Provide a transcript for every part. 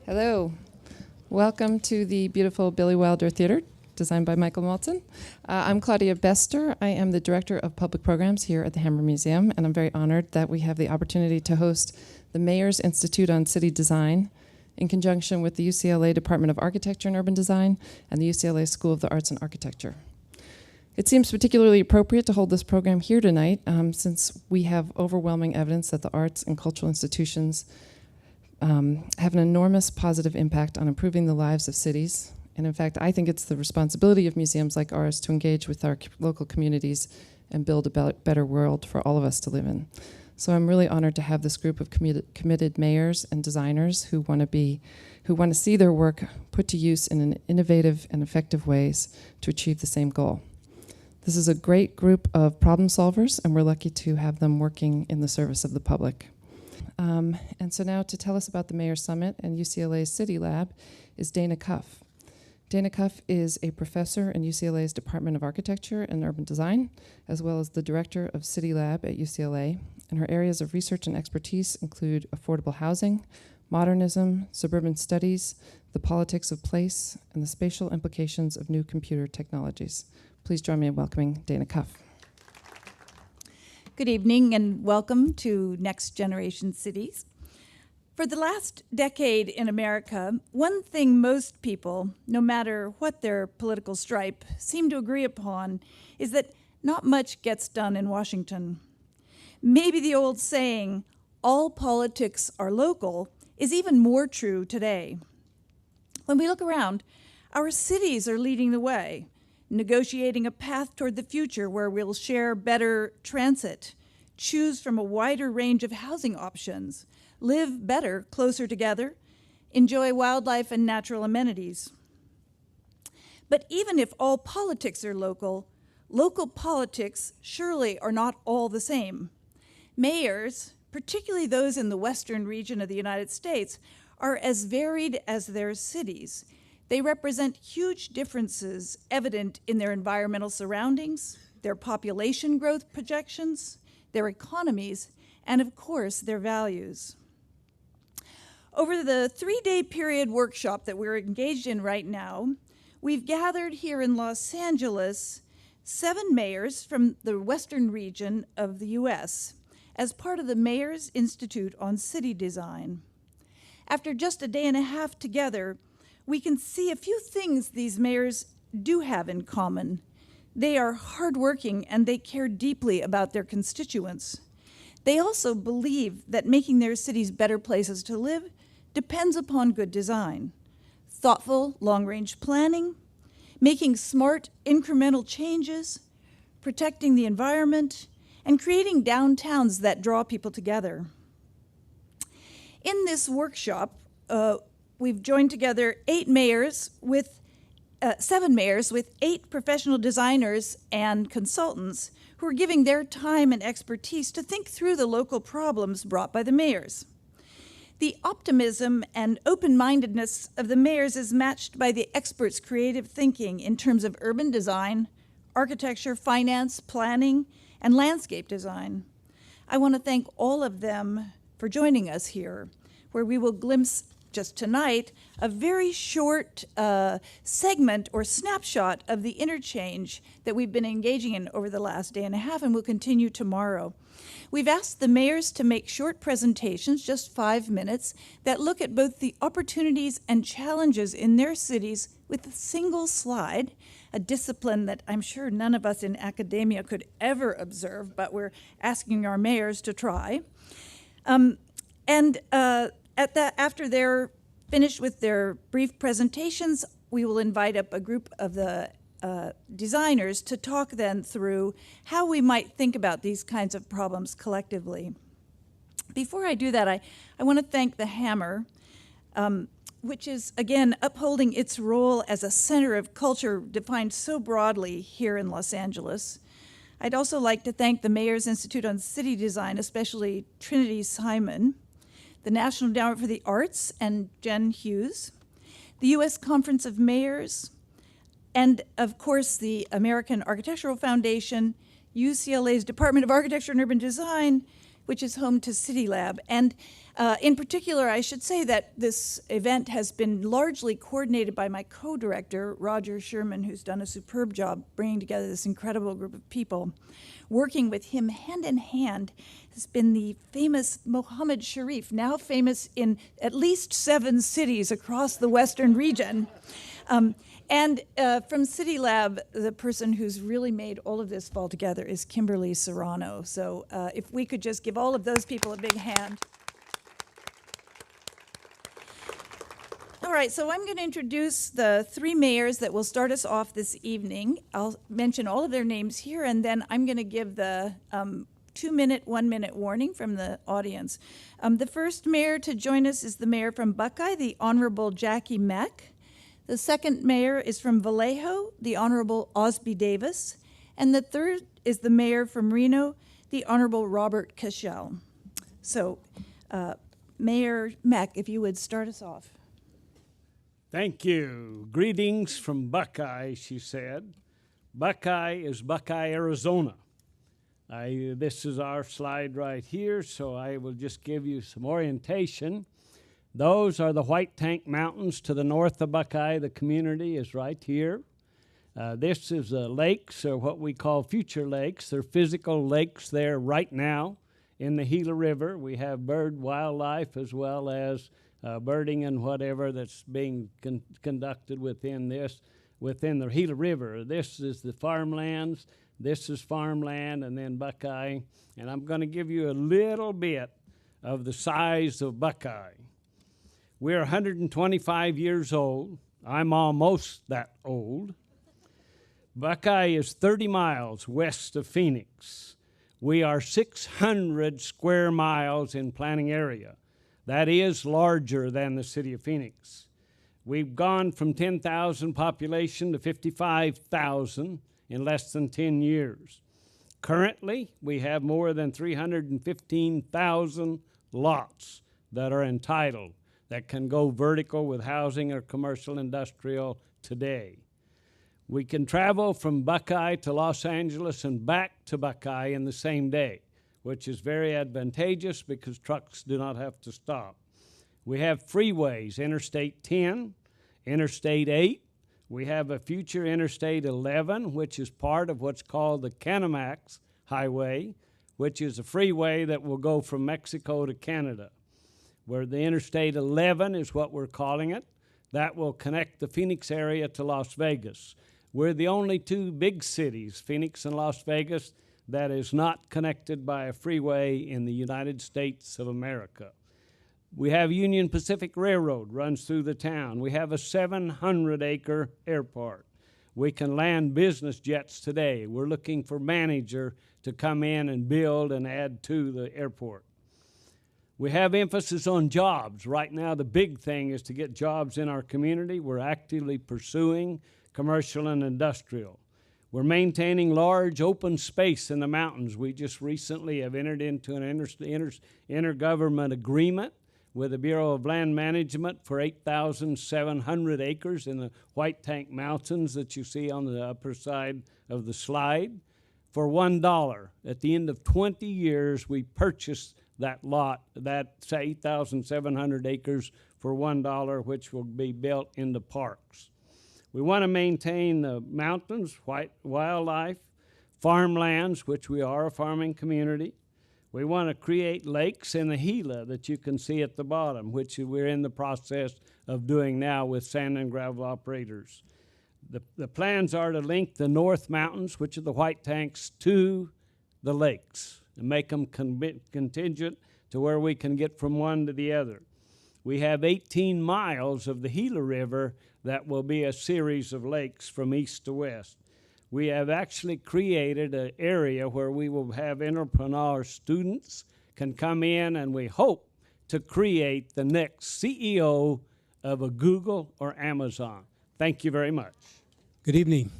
Hello. Welcome to the beautiful Billy Wilder Theater, designed by Michael Malton. I'm Claudia Bester. I am the Director of Public Programs here at the Hammer Museum, and I'm very honored that we have the opportunity to host the Mayor's Institute on City Design in conjunction with the UCLA Department of Architecture and Urban Design and the UCLA School of the Arts and Architecture. It seems particularly appropriate to hold this program here tonight since we have overwhelming evidence that the arts and cultural institutions have an enormous positive impact on improving the lives of cities. And in fact, I think it's the responsibility of museums like ours to engage with our local communities and build a better world for all of us to live in. So I'm really honored to have this group of committed mayors and designers who want to see their work put to use in innovative and effective ways to achieve the same goal. This is a great group of problem solvers, and we're lucky to have them working in the service of the public. And so now to tell us about the Mayor's Summit and UCLA's City Lab is Dana Cuff. Dana Cuff is a professor in UCLA's Department of Architecture and Urban Design, as well as the director of City Lab at UCLA. And her areas of research and expertise include affordable housing, modernism, suburban studies, the politics of place, and the spatial implications of new computer technologies. Please join me in welcoming Dana Cuff. Good evening and welcome to Next Generation Cities. For the last decade in America, one thing most people, no matter what their political stripe, seem to agree upon is that not much gets done in Washington. Maybe the old saying, all politics are local, is even more true today. When we look around, our cities are leading the way, negotiating a path toward the future where we'll share better transit, choose from a wider range of housing options, live better closer together, enjoy wildlife and natural amenities. But even if all politics are local, local politics surely are not all the same. Mayors, particularly those in the western region of the United States, are as varied as their cities. They represent huge differences evident in their environmental surroundings, their population growth projections, their economies, and of course, their values. Over the 3-day period workshop that we're engaged in right now, we've gathered here in Los Angeles 7 mayors from the western region of the US as part of the Mayor's Institute on City Design. After just a day and a half together, we can see a few things these mayors do have in common. They are hardworking and they care deeply about their constituents. They also believe that making their cities better places to live depends upon good design, thoughtful long-range planning, making smart incremental changes, protecting the environment, and creating downtowns that draw people together. In this workshop, we've joined together 7 mayors with 8 professional designers and consultants who are giving their time and expertise to think through the local problems brought by the mayors. The optimism and open-mindedness of the mayors is matched by the experts' creative thinking in terms of urban design, architecture, finance, planning, and landscape design. I want to thank all of them for joining us here, where we will glimpse just tonight a very short segment or snapshot of the interchange that we've been engaging in over the last day and a half and will continue tomorrow. We've asked the mayors to make short presentations, just 5 minutes, that look at both the opportunities and challenges in their cities with a single slide, a discipline that I'm sure none of us in academia could ever observe, but we're asking our mayors to try. After they're finished with their brief presentations, we will invite up a group of the designers to talk then through how we might think about these kinds of problems collectively. Before I do that, I want to thank the Hammer, which is, again, upholding its role as a center of culture defined so broadly here in Los Angeles. I'd also like to thank the Mayor's Institute on City Design, especially Trinity Simon, the National Endowment for the Arts and Jen Hughes, the U.S. Conference of Mayors, and of course the American Architectural Foundation, UCLA's Department of Architecture and Urban Design, which is home to City Lab. And in particular, I should say that this event has been largely coordinated by my co-director, Roger Sherman, who's done a superb job bringing together this incredible group of people. Working with him hand in hand has been the famous Mohammed Sharif, now famous in at least 7 cities across the Western region. And from City Lab, the person who's really made all of this fall together is Kimberly Serrano. So if we could just give all of those people a big hand. All right, so I'm going to introduce the 3 mayors that will start us off this evening. I'll mention all of their names here, and then I'm going to give the 2-minute, 1-minute warning from the audience. The first mayor to join us is the mayor from Buckeye, the Honorable Jackie Meck. The second mayor is from Vallejo, the Honorable Osby Davis. And the third is the mayor from Reno, the Honorable Robert Cashel. So, Mayor Meck, if you would start us off. Thank you. Greetings from Buckeye, she said. Buckeye is Buckeye, Arizona. This is our slide right here, so I will just give you some orientation. Those are the White Tank Mountains to the north of Buckeye. The community is right here. This is lakes, or what we call future lakes. They're physical lakes there right now in the Gila River. We have bird wildlife as well as birding and whatever that's being conducted within the Gila River. This is the farmlands, this is farmland, and then Buckeye. And I'm going to give you a little bit of the size of Buckeye. We're 125 years old. I'm almost that old. Buckeye is 30 miles west of Phoenix. We are 600 square miles in planning area. That is larger than the city of Phoenix. We've gone from 10,000 population to 55,000 in less than 10 years. Currently, we have more than 315,000 lots that are entitled that can go vertical with housing or commercial industrial today. We can travel from Buckeye to Los Angeles and back to Buckeye in the same day, which is very advantageous because trucks do not have to stop. We have freeways, Interstate 10, Interstate 8. We have a future Interstate 11, which is part of what's called the Kanamax Highway, which is a freeway that will go from Mexico to Canada. Where the Interstate 11 is what we're calling it. That will connect the Phoenix area to Las Vegas. We're the only 2 big cities, Phoenix and Las Vegas, that is not connected by a freeway in the United States of America. We have Union Pacific Railroad runs through the town. We have a 700-acre airport. We can land business jets today. We're looking for manager to come in and build and add to the airport. We have emphasis on jobs. Right now, the big thing is to get jobs in our community. We're actively pursuing commercial and industrial. We're maintaining large open space in the mountains. We just recently have entered into an intergovernment agreement with the Bureau of Land Management for 8,700 acres in the White Tank Mountains that you see on the upper side of the slide for $1. At the end of 20 years, we purchased that lot, that 8,700 acres for $1, which will be built into parks. We want to maintain the mountains, wildlife, farmlands, which we are a farming community. We want to create lakes in the Gila that you can see at the bottom, which we're in the process of doing now with sand and gravel operators. The plans are to link the North Mountains, which are the White Tanks, to the lakes and make them contingent to where we can get from one to the other. We have 18 miles of the Gila River that will be a series of lakes from east to west. We have actually created an area where we will have entrepreneur students can come in, and we hope to create the next CEO of a Google or Amazon. Thank you very much. Good evening.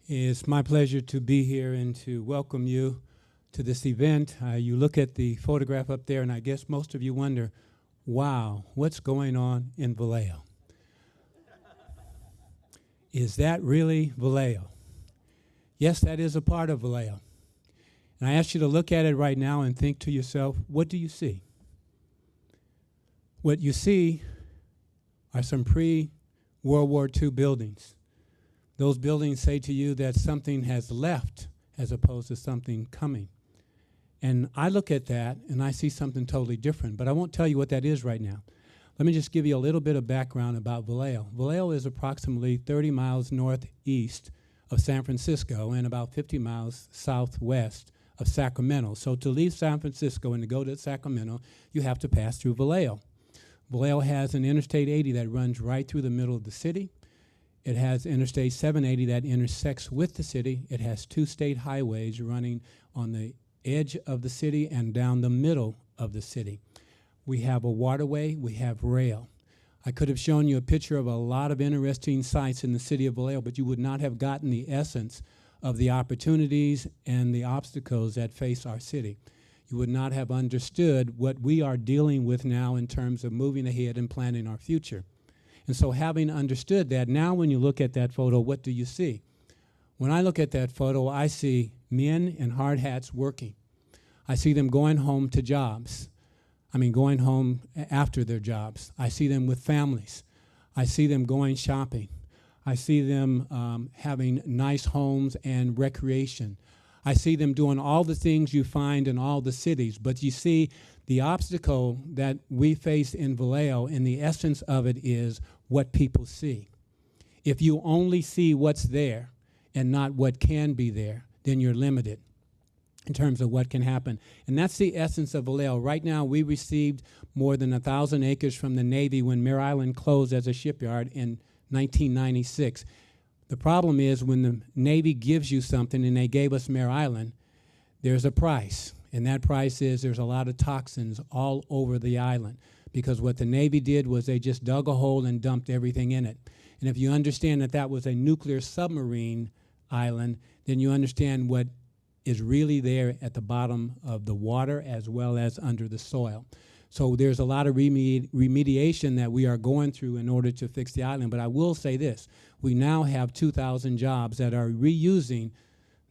It's my pleasure to be here and to welcome you to this event. You look at the photograph up there, and I guess most of you wonder, wow, what's going on in Vallejo? Is that really Vallejo? Yes, that is a part of Vallejo. And I ask you to look at it right now and think to yourself, what do you see? What you see are some pre-World War II buildings. Those buildings say to you that something has left as opposed to something coming. And I look at that and I see something totally different, but I won't tell you what that is right now. Let me just give you a little bit of background about Vallejo. Vallejo is approximately 30 miles northeast of San Francisco and about 50 miles southwest of Sacramento. So to leave San Francisco and to go to Sacramento, you have to pass through Vallejo. Vallejo has an Interstate 80 that runs right through the middle of the city. It has Interstate 780 that intersects with the city. It has 2 state highways running on the edge of the city and down the middle of the city. We have a waterway, we have rail. I could have shown you a picture of a lot of interesting sites in the city of Vallejo, but you would not have gotten the essence of the opportunities and the obstacles that face our city. You would not have understood what we are dealing with now in terms of moving ahead and planning our future. And so having understood that, now when you look at that photo, what do you see? When I look at that photo, I see men in hard hats working. I see them going home to jobs. Going home after their jobs. I see them with families. I see them going shopping. I see them having nice homes and recreation. I see them doing all the things you find in all the cities. But you see, the obstacle that we face in Vallejo, and the essence of it is what people see. If you only see what's there and not what can be there, then you're limited in terms of what can happen. And that's the essence of Vallejo. Right now, we received more than 1,000 acres from the Navy when Mare Island closed as a shipyard in 1996. The problem is when the Navy gives you something, and they gave us Mare Island, there's a price. And that price is there's a lot of toxins all over the island, because what the Navy did was they just dug a hole and dumped everything in it. And if you understand that that was a nuclear submarine island, then you understand what is really there at the bottom of the water as well as under the soil. So there's a lot of remediation that we are going through in order to fix the island. But I will say this, we now have 2,000 jobs that are reusing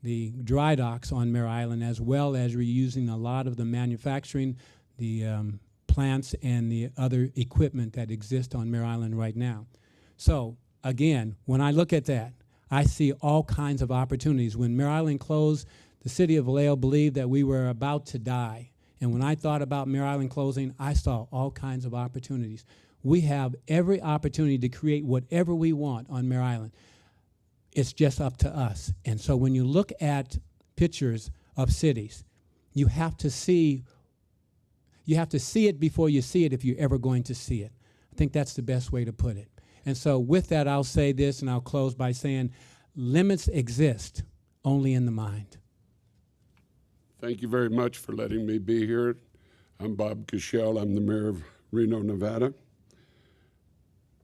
the dry docks on Mare Island, as well as reusing a lot of the manufacturing, the plants, and the other equipment that exists on Mare Island right now. So again, when I look at that, I see all kinds of opportunities. When Mare Island closed, the city of Vallejo believed that we were about to die. And when I thought about Mare Island closing, I saw all kinds of opportunities. We have every opportunity to create whatever we want on Mare Island. It's just up to us. And so when you look at pictures of cities, you have to see it before you see it if you're ever going to see it. I think that's the best way to put it. And so with that, I'll say this, and I'll close by saying limits exist only in the mind. Thank you very much for letting me be here. I'm Bob Cashell. I'm the mayor of Reno, Nevada.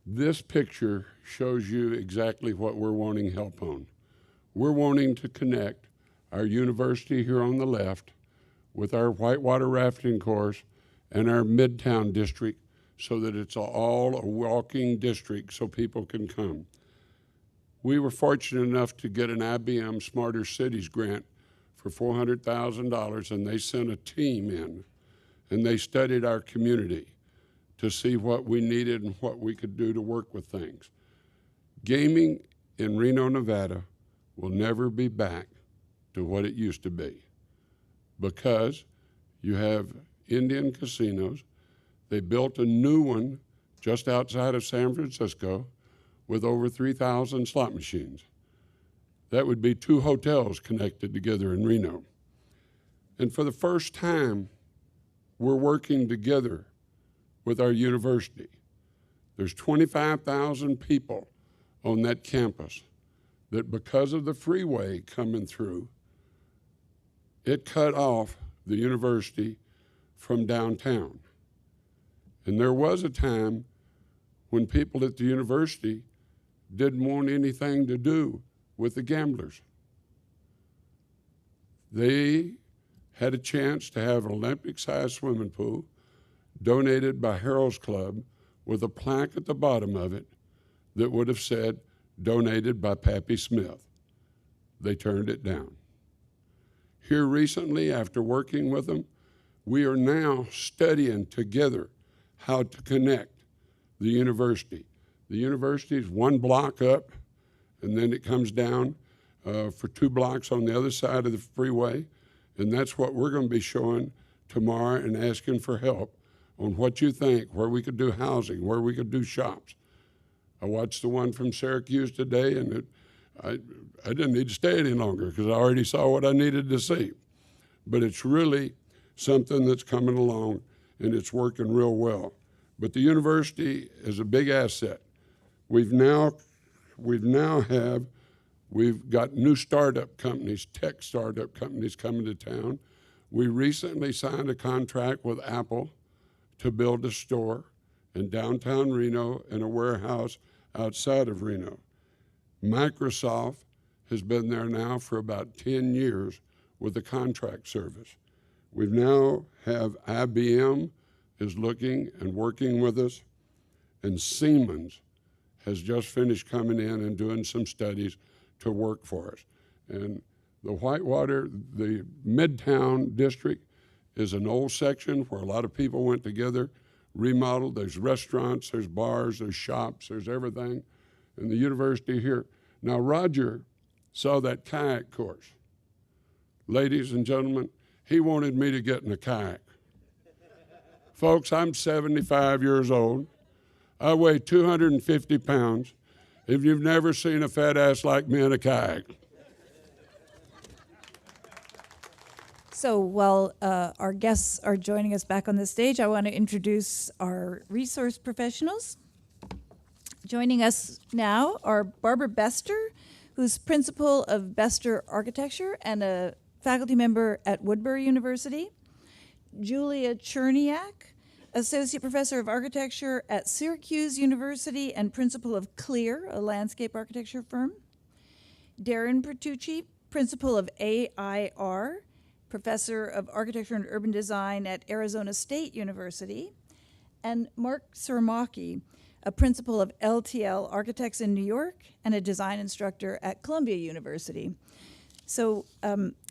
This picture shows you exactly what we're wanting help on. We're wanting to connect our university here on the left with our whitewater rafting course and our Midtown district so that it's all a walking district so people can come. We were fortunate enough to get an IBM Smarter Cities grant for $400,000, and they sent a team in, and they studied our community to see what we needed and what we could do to work with things. Gaming in Reno, Nevada will never be back to what it used to be because you have Indian casinos. They built a new one just outside of San Francisco with over 3,000 slot machines. That would be 2 hotels connected together in Reno. And for the first time, we're working together with our university. There's 25,000 people on that campus that because of the freeway coming through, it cut off the university from downtown. And there was a time when people at the university didn't want anything to do with the gamblers. They had a chance to have an Olympic-sized swimming pool donated by Harold's Club with a plaque at the bottom of it that would have said, donated by Pappy Smith. They turned it down. Here recently, after working with them, we are now studying together how to connect the university. The university is one block up, and then it comes down for 2 blocks on the other side of the freeway. And that's what we're going to be showing tomorrow and asking for help on what you think, where we could do housing, where we could do shops. I watched the one from Syracuse today, and I didn't need to stay any longer because I already saw what I needed to see. But it's really something that's coming along, and it's working real well. But the university is a big asset. We've got new startup companies, tech startup companies coming to town. We recently signed a contract with Apple to build a store in downtown Reno and a warehouse outside of Reno. Microsoft has been there now for about 10 years with a contract service. We now have IBM is looking and working with us, and Siemens has just finished coming in and doing some studies to work for us. And the Whitewater, the Midtown district is an old section where a lot of people went together, remodeled. There's restaurants, there's bars, there's shops, there's everything. And the university here. Now, Roger saw that kayak course. Ladies and gentlemen, he wanted me to get in a kayak. Folks, I'm 75 years old. I weigh 250 pounds. If you've never seen a fat ass like me in a kayak. So while our guests are joining us back on the stage, I want to introduce our resource professionals. Joining us now are Barbara Bester, who's principal of Bester Architecture and a faculty member at Woodbury University. Julia Cherniak, associate professor of architecture at Syracuse University and principal of Clear, a landscape architecture firm. Darren Pertucci, principal of AIR, professor of architecture and urban design at Arizona State University. And Mark Surmaki, a principal of LTL Architects in New York and a design instructor at Columbia University. So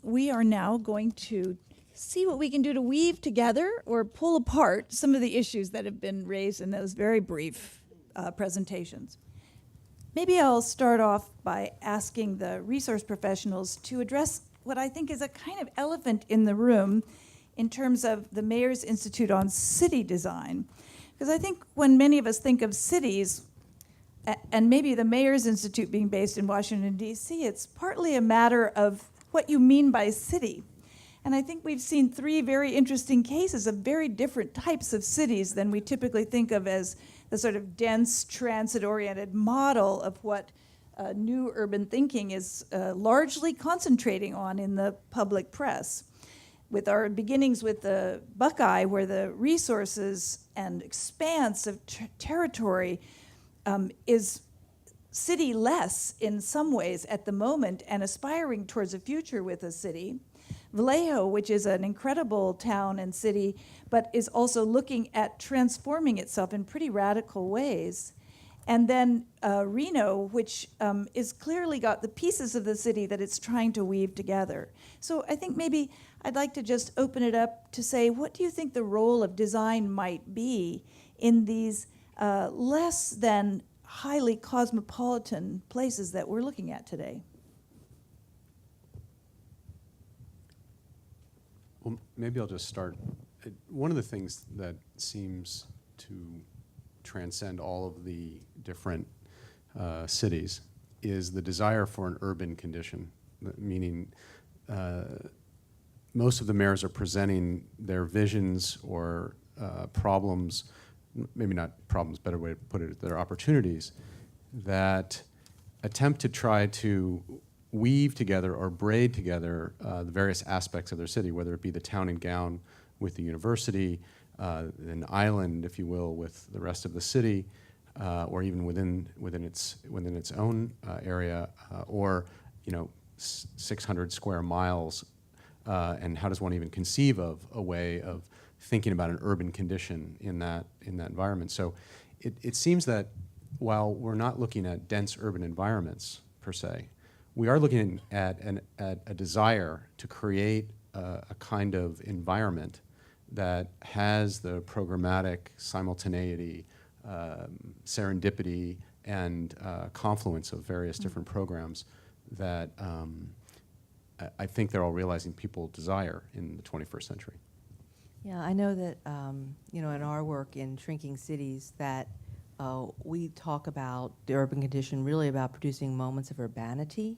we are now going to see what we can do to weave together or pull apart some of the issues that have been raised in those very brief presentations. Maybe I'll start off by asking the resource professionals to address what I think is a kind of elephant in the room in terms of the Mayor's Institute on City Design. Because I think when many of us think of cities, and maybe the Mayor's Institute being based in Washington, D.C., it's partly a matter of what you mean by city. And I think we've seen 3 very interesting cases of very different types of cities than we typically think of as the sort of dense, transit-oriented model of what new urban thinking is largely concentrating on in the public press. With our beginnings with the Buckeye, where the resources and expanse of territory is city-less in some ways at the moment and aspiring towards a future with a city. Vallejo, which is an incredible town and city, but is also looking at transforming itself in pretty radical ways. And then Reno, which is clearly got the pieces of the city that it's trying to weave together. So I think maybe I'd like to just open it up to say, what do you think the role of design might be in these less than highly cosmopolitan places that we're looking at today? Well, maybe I'll just start. One of the things that seems to transcend all of the different cities is the desire for an urban condition, meaning most of the mayors are presenting their visions or problems, maybe not problems, better way to put it, their opportunities that attempt to try to weave together or braid together the various aspects of their city, whether it be the town and gown with the university, an island, if you will, with the rest of the city, or even within its own area, or 600 square miles. And how does one even conceive of a way of thinking about an urban condition in that environment? So it seems that while we're not looking at dense urban environments per se, we are looking at a desire to create a kind of environment that has the programmatic simultaneity, serendipity, and confluence of various different programs that I think they're all realizing people desire in the 21st century. Yeah, I know that, in our work in shrinking cities, that we talk about the urban condition really about producing moments of urbanity,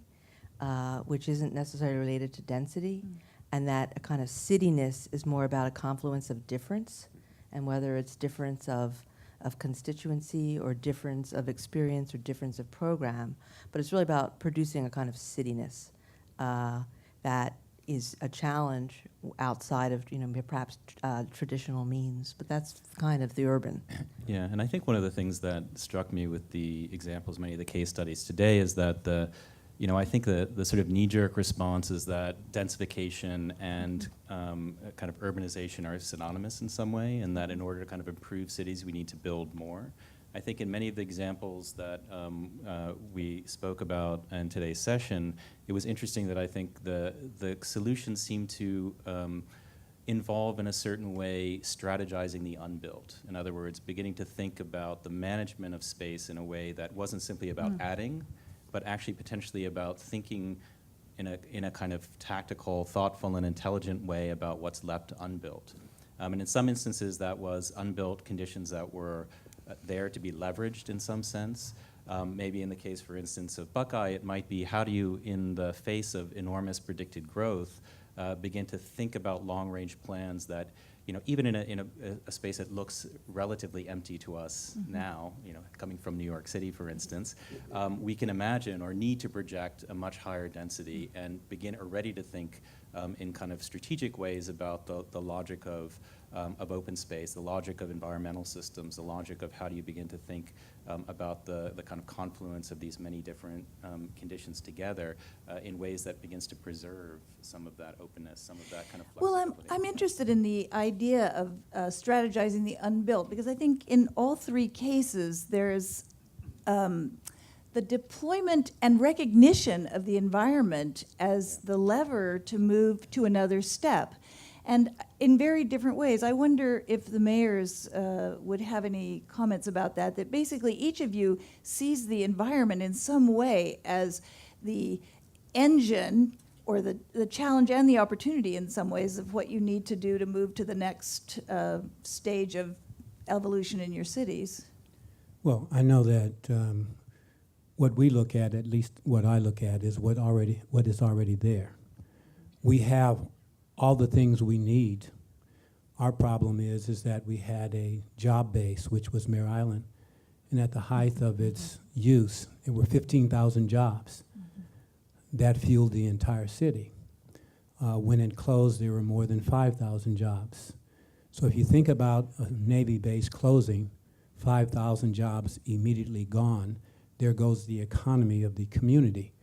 which isn't necessarily related to density, and that a kind of cityness is more about a confluence of difference, and whether it's difference of constituency or difference of experience or difference of program, but it's really about producing a kind of cityness that is a challenge outside of, perhaps traditional means, but that's kind of the urban. Yeah, and I think one of the things that struck me with the examples, many of the case studies today, is that I think the sort of knee-jerk response is that densification and kind of urbanization are synonymous in some way, and that in order to kind of improve cities, we need to build more. I think in many of the examples that we spoke about in today's session, it was interesting that I think the solutions seem to involve in a certain way strategizing the unbuilt. In other words, beginning to think about the management of space in a way that wasn't simply about adding, but actually potentially about thinking in a kind of tactical, thoughtful, and intelligent way about what's left unbuilt. And in some instances, that was unbuilt conditions that were there to be leveraged in some sense. Maybe in the case, for instance, of Buckeye, it might be how do you, in the face of enormous predicted growth, begin to think about long-range plans that, even in a space that looks relatively empty to us now, coming from New York City, for instance, we can imagine or need to project a much higher density and begin already to think in kind of strategic ways about the logic of open space, the logic of environmental systems, the logic of how do you begin to think about the kind of confluence of these many different conditions together in ways that begins to preserve some of that openness, some of that kind of flexibility. Well, I'm interested in the idea of strategizing the unbuilt, because I think in all three cases there's the deployment and recognition of the environment as the lever to move to another step. And in very different ways. I wonder if the mayors would have any comments about that, that basically each of you sees the environment in some way as the engine or the challenge and the opportunity in some ways of what you need to do to move to the next stage of evolution in your cities. Well, I know that what we look at least what I look at, is what is already there. We have all the things we need. Our problem is that we had a job base, which was Mare Island, and at the height of its use, there were 15,000 jobs. That fueled the entire city. When it closed, there were more than 5,000 jobs. So if you think about a Navy base closing, 5,000 jobs immediately gone, there goes the economy of the community.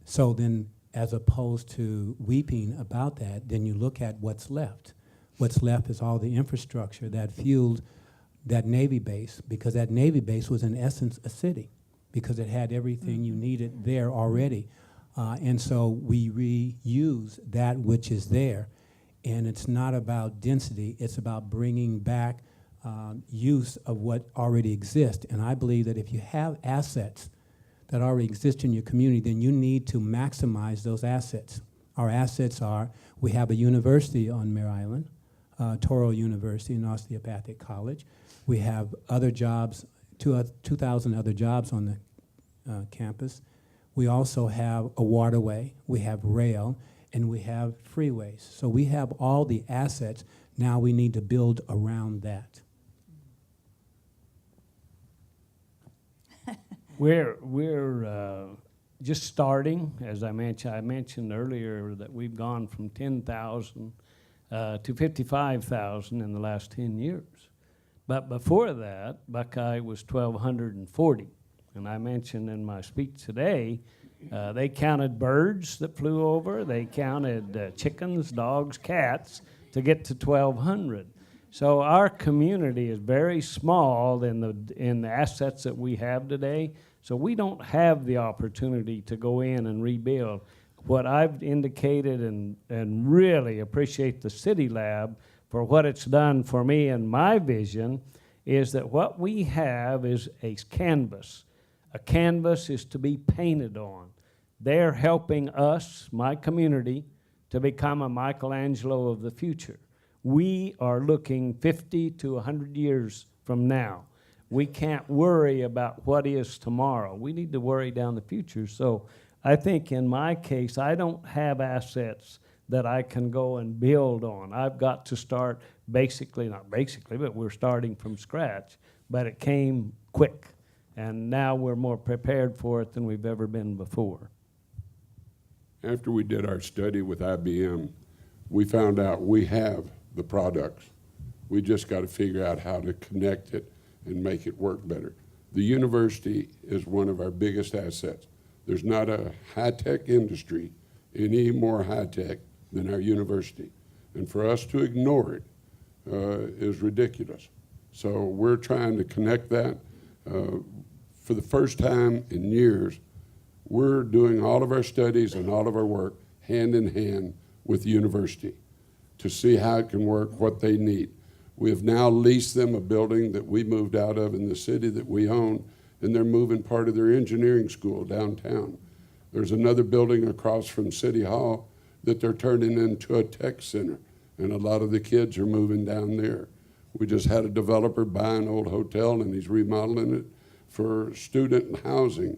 So then, as opposed to weeping about that, then you look at what's left. What's left is all the infrastructure that fueled that Navy base, because that Navy base was in essence a city, because it had everything you needed there already. And so we reuse that which is there. And it's not about density, it's about bringing back use of what already exists. And I believe that if you have assets that already exist in your community, then you need to maximize those assets. Our assets are, we have a university on Mare Island, Touro University and Osteopathic College. We have other jobs, 2,000 other jobs on the campus. We also have a waterway, we have rail, and we have freeways. So we have all the assets. Now we need to build around that. We're just starting, as I mentioned earlier that we've gone from 10,000 to 55,000 in the last 10 years. But before that, Buckeye was 1,240. And I mentioned in my speech today, they counted birds that flew over, they counted chickens, dogs, cats to get to 1,200. So our community is very small in the assets that we have today. So we don't have the opportunity to go in and rebuild. What I've indicated and really appreciate the City Lab for what it's done for me and my vision is that what we have is a canvas. A canvas is to be painted on. They're helping us, my community, to become a Michelangelo of the future. We are looking 50 to 100 years from now. We can't worry about what is tomorrow. We need to worry down the future. So I think in my case, I don't have assets that I can go and build on. I've got to start basically, not basically, but we're starting from scratch. But it came quick, and now we're more prepared for it than we've ever been before. After we did our study with IBM, we found out we have the products. We just got to figure out how to connect it and make it work better. The university is one of our biggest assets. There's not a high-tech industry any more high-tech than our university. And for us to ignore it is ridiculous. So we're trying to connect that. For the first time in years, we're doing all of our studies and all of our work hand in hand with the university to see how it can work, what they need. We have now leased them a building that we moved out of in the city that we own, and they're moving part of their engineering school downtown. There's another building across from City Hall that they're turning into a tech center, and a lot of the kids are moving down there. We just had a developer buy an old hotel, and he's remodeling it for student housing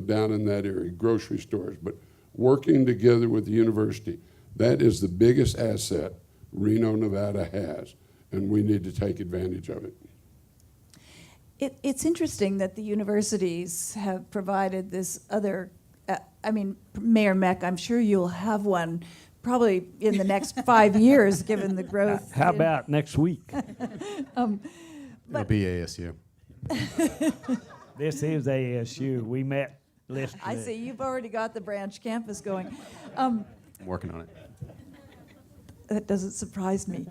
down in that area, grocery stores. But working together with the university, that is the biggest asset Reno, Nevada has, and we need to take advantage of it. It's interesting that the universities have provided this other, Mayor Meck, I'm sure you'll have one probably in the next 5 years, given the growth. How about next week? It'll be ASU. This is ASU. We met yesterday. I see, you've already got the branch campus going. I'm working on it. That doesn't surprise me.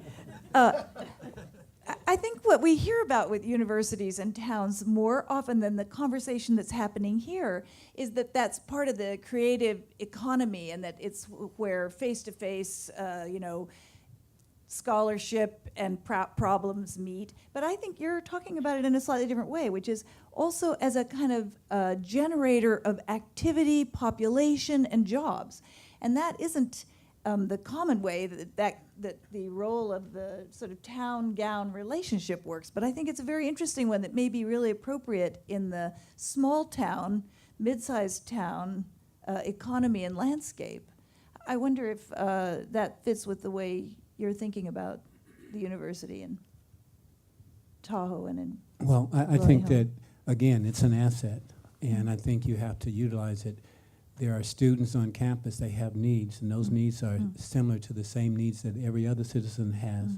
I think what we hear about with universities and towns more often than the conversation that's happening here is that that's part of the creative economy, and that it's where face-to-face, scholarship and problems meet. But I think you're talking about it in a slightly different way, which is also as a kind of generator of activity, population, and jobs. And that isn't the common way that the role of the sort of town-gown relationship works. But I think it's a very interesting one that may be really appropriate in the small town, mid-sized town economy and landscape. I wonder if that fits with the way you're thinking about the university in Tahoe and in Well, I think Vallejo. that, again, it's an asset, and I think you have to utilize it. There are students on campus, they have needs, and those needs are similar to the same needs that every other citizen has.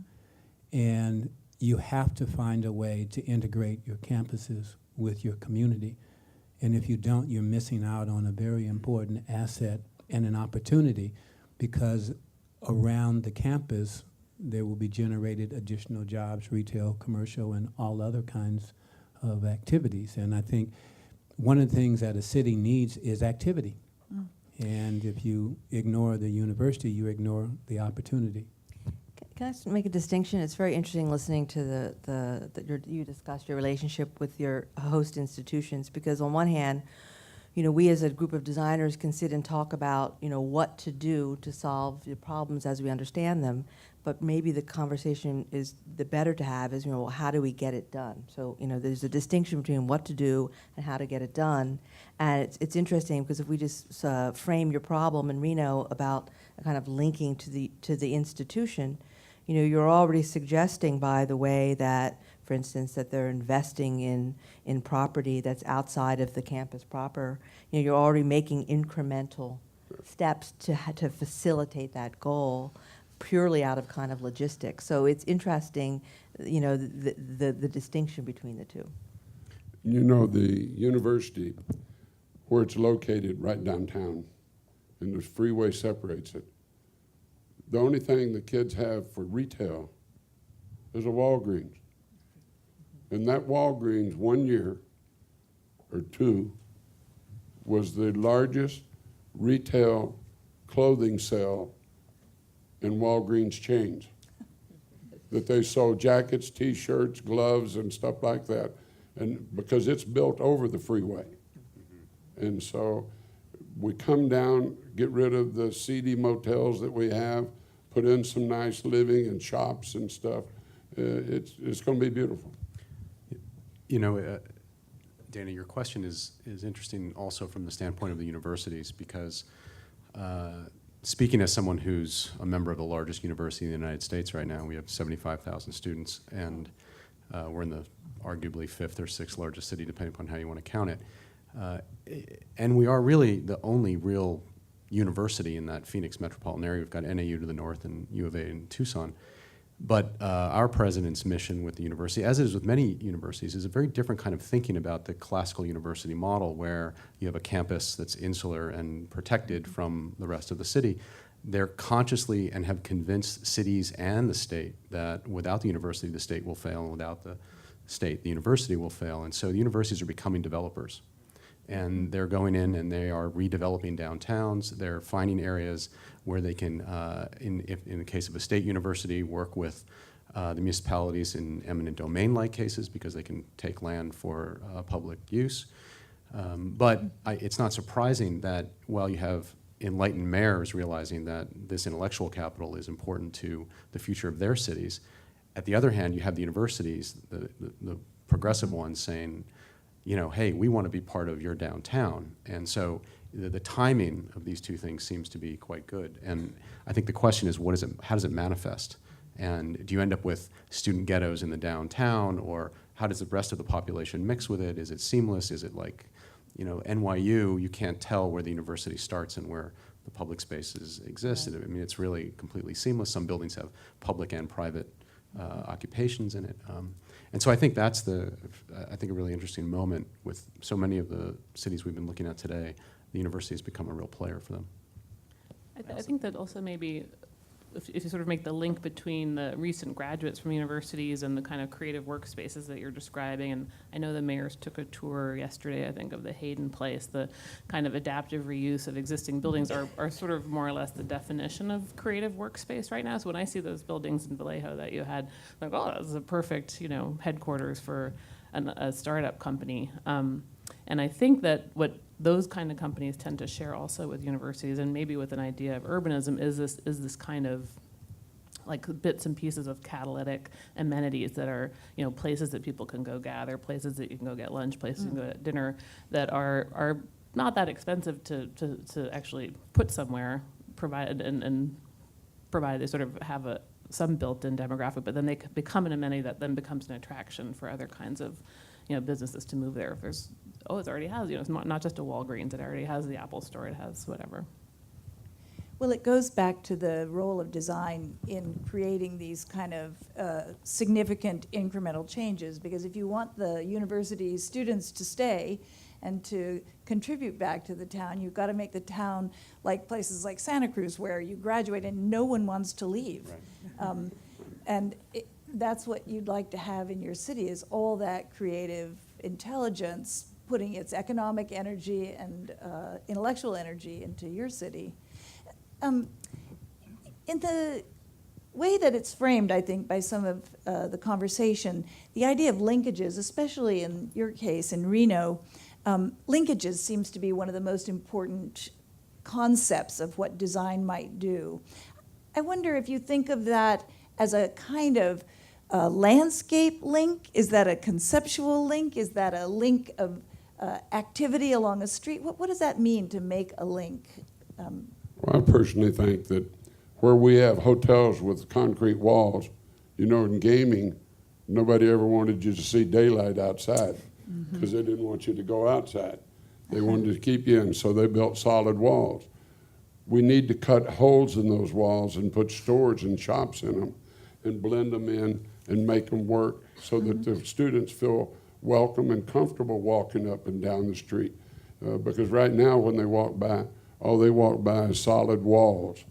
And you have to find a way to integrate your campuses with your community. And if you don't, you're missing out on a very important asset and an opportunity, because around the campus, there will be generated additional jobs, retail, commercial, and all other kinds of activities. And I think one of the things that a city needs is activity. And if you ignore the university, you ignore the opportunity. Can I just make a distinction? It's very interesting listening to you discuss your relationship with your host institutions, because on one hand, we as a group of designers can sit and talk about, what to do to solve the problems as we understand them, but maybe the conversation is the better to have is, how do we get it done? So, there's a distinction between what to do and how to get it done. And it's interesting because if we just frame your problem in Reno about kind of linking to the institution, you're already suggesting by the way that, for instance, that they're investing in property that's outside of the campus proper. You're already making incremental steps to facilitate that goal, purely out of kind of logistics. So it's interesting, the distinction between the two. The university, where it's located right downtown, and the freeway separates it, the only thing the kids have for retail is a Walgreens. And that Walgreens 1 year or two was the largest retail clothing sale in Walgreens chains. That they sold jackets, T-shirts, gloves, and stuff like that, and because it's built over the freeway. And so we come down, get rid of the seedy motels that we have, put in some nice living and shops and stuff. It's going to be beautiful. You know, Dana, your question is interesting also from the standpoint of the universities, because speaking as someone who's a member of the largest university in the United States right now, we have 75,000 students, and we're in the arguably fifth or sixth largest city, depending upon how you want to count it. And we are really the only real university in that Phoenix metropolitan area. We've got NAU to the north and U of A in Tucson. But our president's mission with the university, as it is with many universities, is a very different kind of thinking about the classical university model, where you have a campus that's insular and protected from the rest of the city. They're consciously and have convinced cities and the state that without the university, the state will fail, and without the state, the university will fail. And so the universities are becoming developers. And they're going in and they are redeveloping downtowns. They're finding areas where they can, in the case of a state university, work with the municipalities in eminent domain-like cases, because they can take land for public use. But it's not surprising that while you have enlightened mayors realizing that this intellectual capital is important to the future of their cities, at the other hand, you have the universities, the progressive ones, saying, you know, hey, we want to be part of your downtown. And so the timing of these two things seems to be quite good. And I think the question is, how does it manifest? And do you end up with student ghettos in the downtown, or how does the rest of the population mix with it? Is it seamless? Is it like, you know, NYU, you can't tell where the university starts and where the public spaces exist. I mean, it's really completely seamless. Some buildings have public and private occupations in it. And so I think that's a really interesting moment with so many of the cities we've been looking at today. The university has become a real player for them. I think that also maybe if you sort of make the link between the recent graduates from universities and the kind of creative workspaces that you're describing, and I know the mayors took a tour yesterday, I think, of the Hayden Place, the kind of adaptive reuse of existing buildings are sort of more or less the definition of creative workspace right now. So when I see those buildings in Vallejo that you had, I'm like, oh, this is a perfect, you know, headquarters for a startup company. And I think that what those kind of companies tend to share also with universities, and maybe with an idea of urbanism, is this kind of like bits and pieces of catalytic amenities that are, you know, places that people can go gather, places that you can go get lunch, places you can go get dinner, that are not that expensive to actually put somewhere, provided they sort of have some built-in demographic, but then they become an amenity that then becomes an attraction for other kinds of, you know, businesses to move there. If there's, it already has, you know, it's not just a Walgreens, it already has the Apple Store, it has whatever. Well, it goes back to the role of design in creating these kind of significant incremental changes, because if you want the university students to stay and to contribute back to the town, you've got to make the town like places like Santa Cruz, where you graduate and no one wants to leave. Right. That's what you'd like to have in your city, is all that creative intelligence putting its economic energy and intellectual energy into your city. In the way that it's framed, I think, by some of the conversation, the idea of linkages, especially in your case in Reno, linkages seems to be one of the most important concepts of what design might do. I wonder if you think of that as a kind of landscape link. Is that a conceptual link? Is that a link of activity along a street? What does that mean to make a link? Well, I personally think that where we have hotels with concrete walls, you know, in gaming, nobody ever wanted you to see daylight outside because they didn't want you to go outside. They wanted to keep you in, so they built solid walls. We need to cut holes in those walls and put stores and shops in them and blend them in and make them work so that the students feel welcome and comfortable walking up and down the street. Because right now when they walk by, all they walk by is solid walls.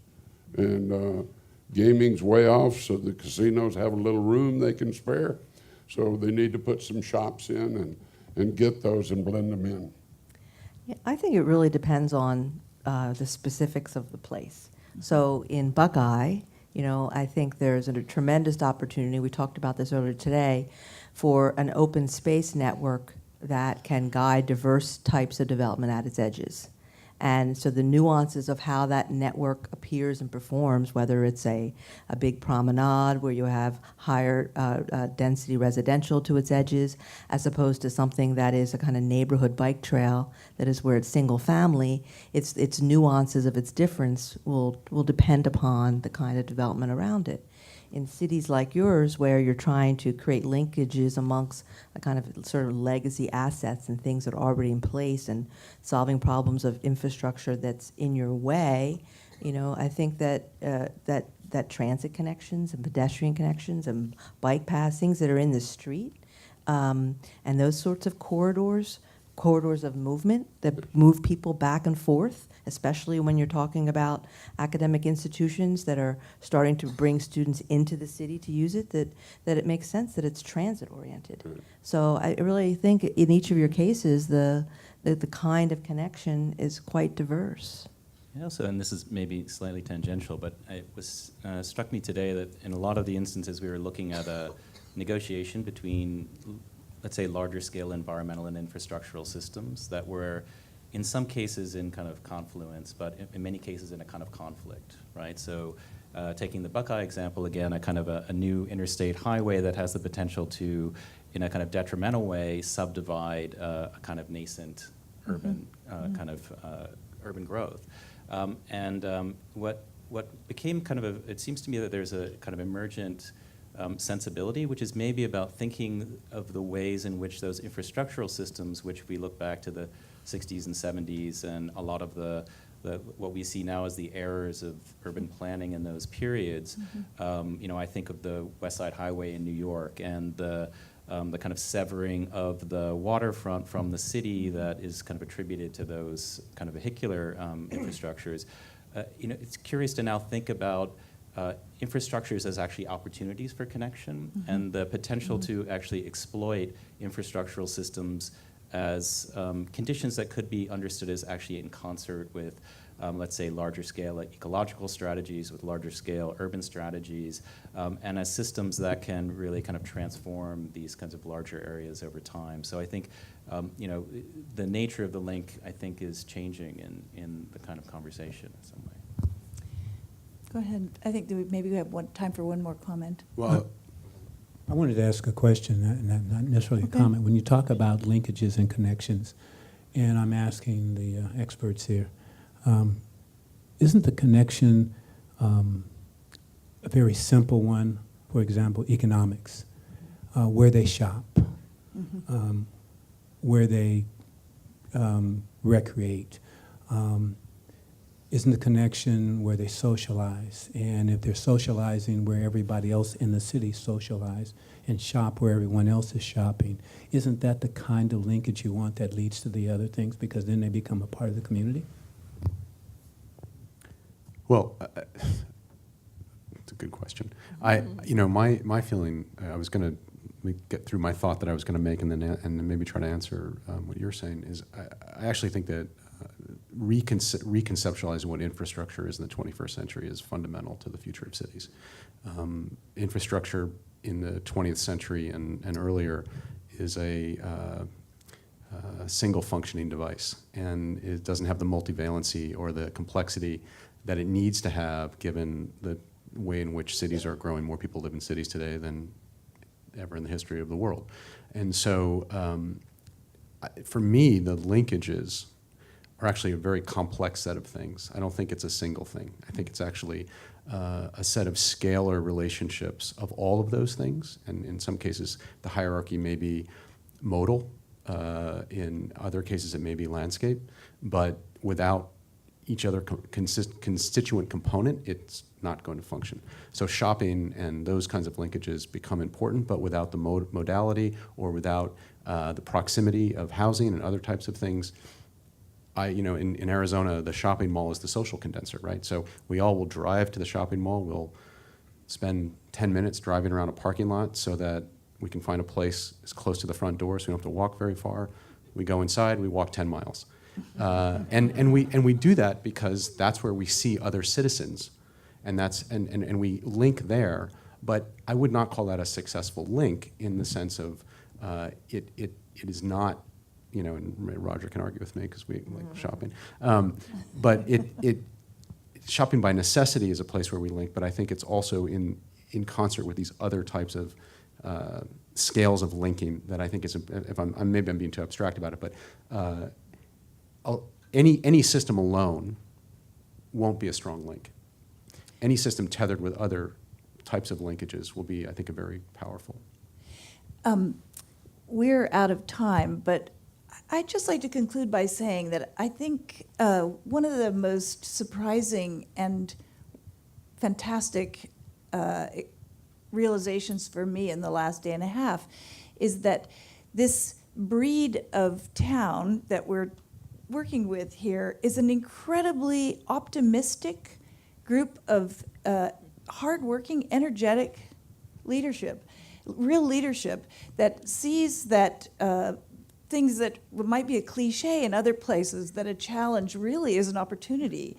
And gaming's way off, so the casinos have a little room they can spare. So they need to put some shops in and get those and blend them in. Yeah, I think it really depends on the specifics of the place. So in Buckeye, you know, I think there's a tremendous opportunity, we talked about this earlier today, for an open space network that can guide diverse types of development at its edges. And so the nuances of how that network appears and performs, whether it's a big promenade where you have higher density residential to its edges, as opposed to something that is a kind of neighborhood bike trail that is where it's single family, its nuances of its difference will depend upon the kind of development around it. In cities like yours, where you're trying to create linkages amongst a kind of sort of legacy assets and things that are already in place and solving problems of infrastructure that's in your way, you know, I think that that transit connections and pedestrian connections and bike paths, things that are in the street, and those sorts of corridors of movement that move people back and forth, especially when you're talking about academic institutions that are starting to bring students into the city to use it, that it makes sense that it's transit-oriented. So I really think in each of your cases, the kind of connection is quite diverse. Yeah, also, and this is maybe slightly tangential, but it was struck me today that in a lot of the instances we were looking at a negotiation between, let's say, larger scale environmental and infrastructural systems that were in some cases in kind of confluence, but in many cases in a kind of conflict, right? So taking the Buckeye example again, a kind of a new interstate highway that has the potential to, in a kind of detrimental way, subdivide a kind of nascent urban kind of urban growth. What became kind of it seems to me that there's a kind of emergent sensibility, which is maybe about thinking of the ways in which those infrastructural systems, which we look back to the 60s and 70s and a lot of the what we see now as the errors of urban planning in those periods. You know, I think of the West Side Highway in New York and the kind of severing of the waterfront from the city that is kind of attributed to those kind of vehicular infrastructures. You know, it's curious to now think about infrastructures as actually opportunities for connection and the potential to actually exploit infrastructural systems as conditions that could be understood as actually in concert with, let's say, larger scale ecological strategies, with larger scale urban strategies, and as systems that can really kind of transform these kinds of larger areas over time. So I think, you know, the nature of the link, I think, is changing in the kind of conversation in some way. Go ahead. I think maybe we have time for one more comment. Well, I wanted to ask a question, not necessarily a comment. When you talk about linkages and connections, and I'm asking the experts here, isn't the connection a very simple one? For example, economics, where they shop, where they recreate. Isn't the connection where they socialize? And if they're socializing where everybody else in the city socialize and shop where everyone else is shopping, isn't that the kind of linkage you want that leads to the other things, because then they become a part of the community? Well, it's a good question. You know, my feeling, I was going to get through my thought that I was going to make and then maybe try to answer what you're saying, is I actually think that reconceptualizing what infrastructure is in the 21st century is fundamental to the future of cities. Infrastructure in the 20th century and earlier is a single functioning device, and it doesn't have the multivalency or the complexity that it needs to have, given the way in which cities are growing. More people live in cities today than ever in the history of the world. And so for me, the linkages are actually a very complex set of things. I don't think it's a single thing. I think it's actually a set of scalar relationships of all of those things. And in some cases, the hierarchy may be modal. In other cases, it may be landscape. But without each other constituent component, it's not going to function. So shopping and those kinds of linkages become important, but without the modality or without the proximity of housing and other types of things. You know, in Arizona, the shopping mall is the social condenser, right? So we all will drive to the shopping mall. We'll spend 10 minutes driving around a parking lot so that we can find a place as close to the front door so we don't have to walk very far. We go inside, we walk 10 miles. And we do that because that's where we see other citizens, and we link there. But I would not call that a successful link in the sense of it is not, and Roger can argue with me because we like shopping, but shopping by necessity is a place where we link, but I think it's also in concert with these other types of scales of linking that I think is, maybe I'm being too abstract about it, but any system alone won't be a strong link. Any system tethered with other types of linkages will be, I think, a very powerful. We're out of time, but I'd just like to conclude by saying that I think one of the most surprising and fantastic realizations for me in the last day and a half is that this breed of town that we're working with here is an incredibly optimistic group of hardworking, energetic leadership, real leadership that sees that things that might be a cliche in other places, that a challenge really is an opportunity.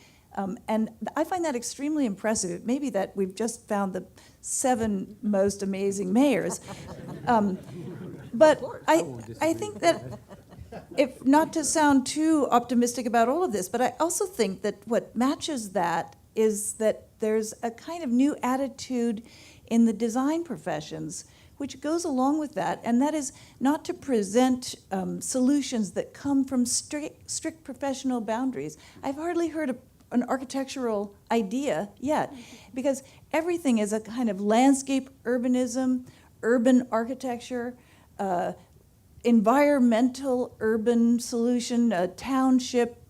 And I find that extremely impressive. It may be that we've just found the 7 most amazing mayors. But I think that, if not to sound too optimistic about all of this, but I also think that what matches that is that there's a kind of new attitude in the design professions which goes along with that, and that is not to present solutions that come from strict professional boundaries. I've hardly heard an architectural idea yet, because everything is a kind of landscape urbanism, urban architecture, environmental urban solution, township,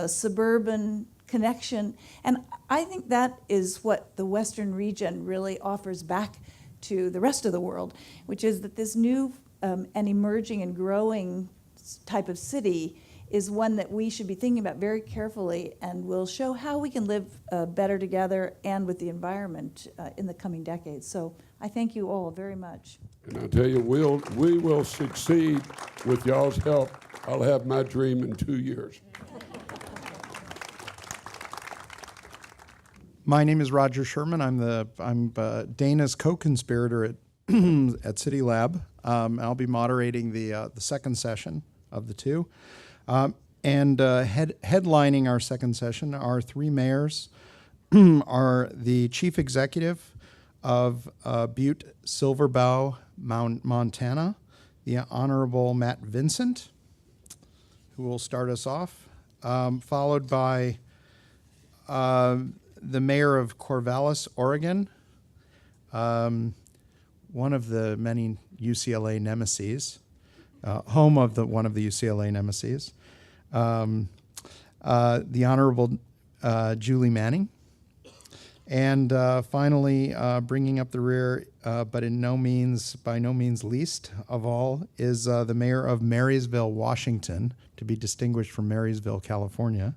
suburban connection. And I think that is what the Western region really offers back to the rest of the world, which is that this new and emerging and growing type of city is one that we should be thinking about very carefully, and will show how we can live better together and with the environment in the coming decades. So I thank you all very much. And I'll tell you, we will succeed with y'all's help. I'll have my dream in 2 years. My name is Roger Sherman. I'm Dana's co-conspirator at City Lab. I'll be moderating the second session of the 2. Headlining our second session are 3 mayors, are the chief executive of Butte Silverbow, Montana, the Honorable Matt Vincent, who will start us off, followed by the mayor of Corvallis, Oregon, one of the many UCLA nemesis, home of one of the UCLA nemesis, the Honorable Julie Manning, and finally, bringing up the rear, but by no means least of all, is the mayor of Marysville, Washington, to be distinguished from Marysville, California,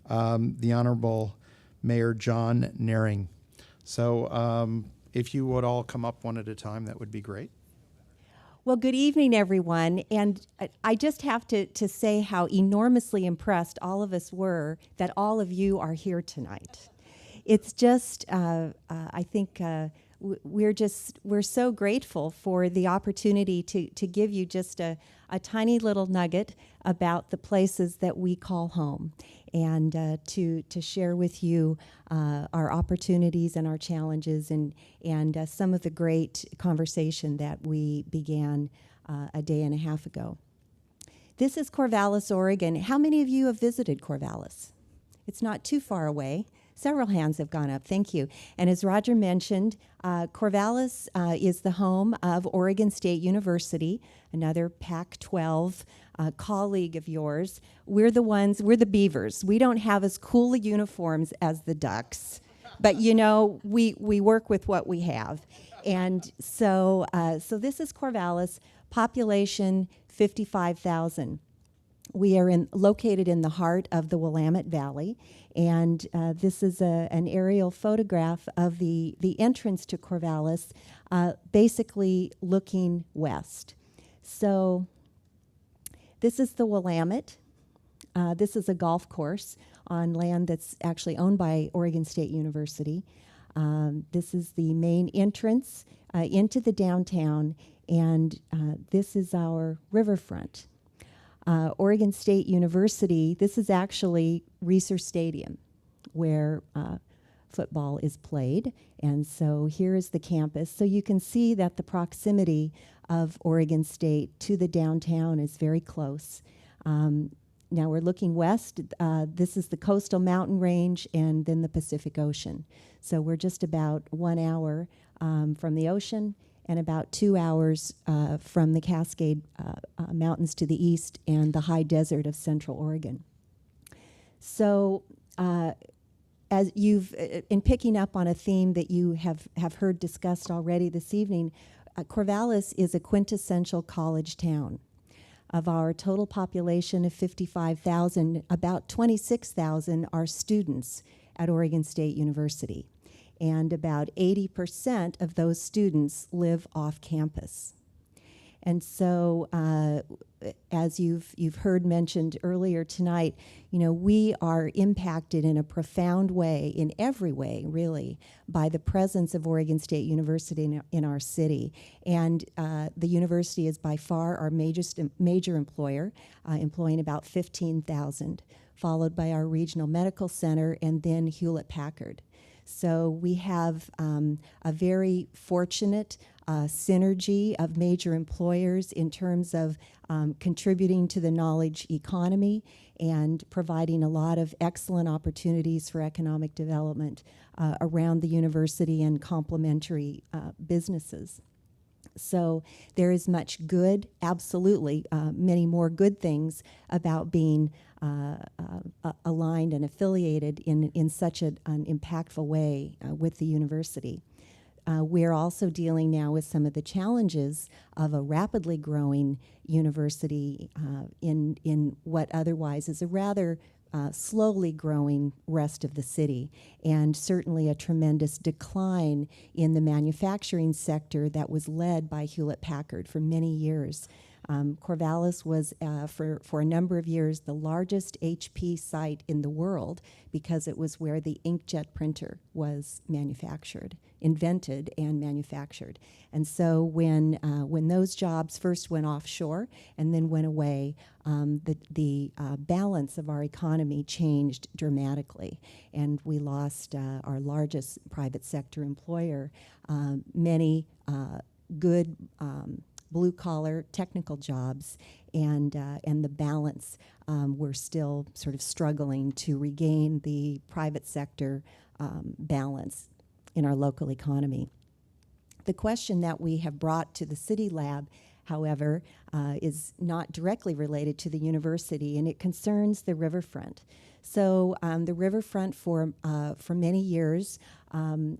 the Honorable Mayor John Naring. So if you would all come up one at a time, that would be great. Well, good evening, everyone. And I just have to say how enormously impressed all of us were that all of you are here tonight. It's just, I think we're so grateful for the opportunity to give you just a tiny little nugget about the places that we call home, and to share with you our opportunities and our challenges, and some of the great conversation that we began a day and a half ago. This is Corvallis, Oregon. How many of you have visited Corvallis? It's not too far away. Several hands have gone up. Thank you. And as Roger mentioned, Corvallis is the home of Oregon State University, another Pac-12 colleague of yours. We're the Beavers. We don't have as cool uniforms as the Ducks, but we work with what we have. And so this is Corvallis, population 55,000. We are located in the heart of the Willamette Valley, and this is an aerial photograph of the entrance to Corvallis, basically looking west. So this is the Willamette. this is a golf course on land that's actually owned by Oregon State University. This is the main entrance into the downtown, and this is our riverfront. Oregon State University, this is actually Reser Stadium, where football is played. And so here is the campus. So you can see that the proximity of Oregon State to the downtown is very close. Now we're looking west. This is the coastal mountain range and then the Pacific Ocean. So we're just about 1 hour from the ocean and about 2 hours from the Cascade Mountains to the east and the high desert of Central Oregon. So as you've, in picking up on a theme that you have heard discussed already this evening, Corvallis is a quintessential college town. Of our total population of 55,000, about 26,000 are students at Oregon State University, and about 80% of those students live off campus. And so, as you've heard mentioned earlier tonight, you know, we are impacted in a profound way, in every way, really, by the presence of Oregon State University in our city. And the university is by far our major employer, employing about 15,000, followed by our regional medical center and then Hewlett-Packard. So we have a very fortunate synergy of major employers in terms of contributing to the knowledge economy and providing a lot of excellent opportunities for economic development around the university and complementary businesses. So there is much good, absolutely, many more good things about being aligned and affiliated in such an impactful way with the university. We're also dealing now with some of the challenges of a rapidly growing university in what otherwise is a rather slowly growing rest of the city, and certainly a tremendous decline in the manufacturing sector that was led by Hewlett-Packard for many years. Corvallis was, for a number of years, the largest HP site in the world because it was where the inkjet printer was manufactured, invented and manufactured. And so when those jobs first went offshore and then went away, the balance of our economy changed dramatically, and we lost our largest private sector employer. Many good blue-collar technical jobs, and the balance, we're still sort of struggling to regain the private sector balance in our local economy. The question that we have brought to the City Lab, however, is not directly related to the university, and it concerns the riverfront. So the riverfront for many years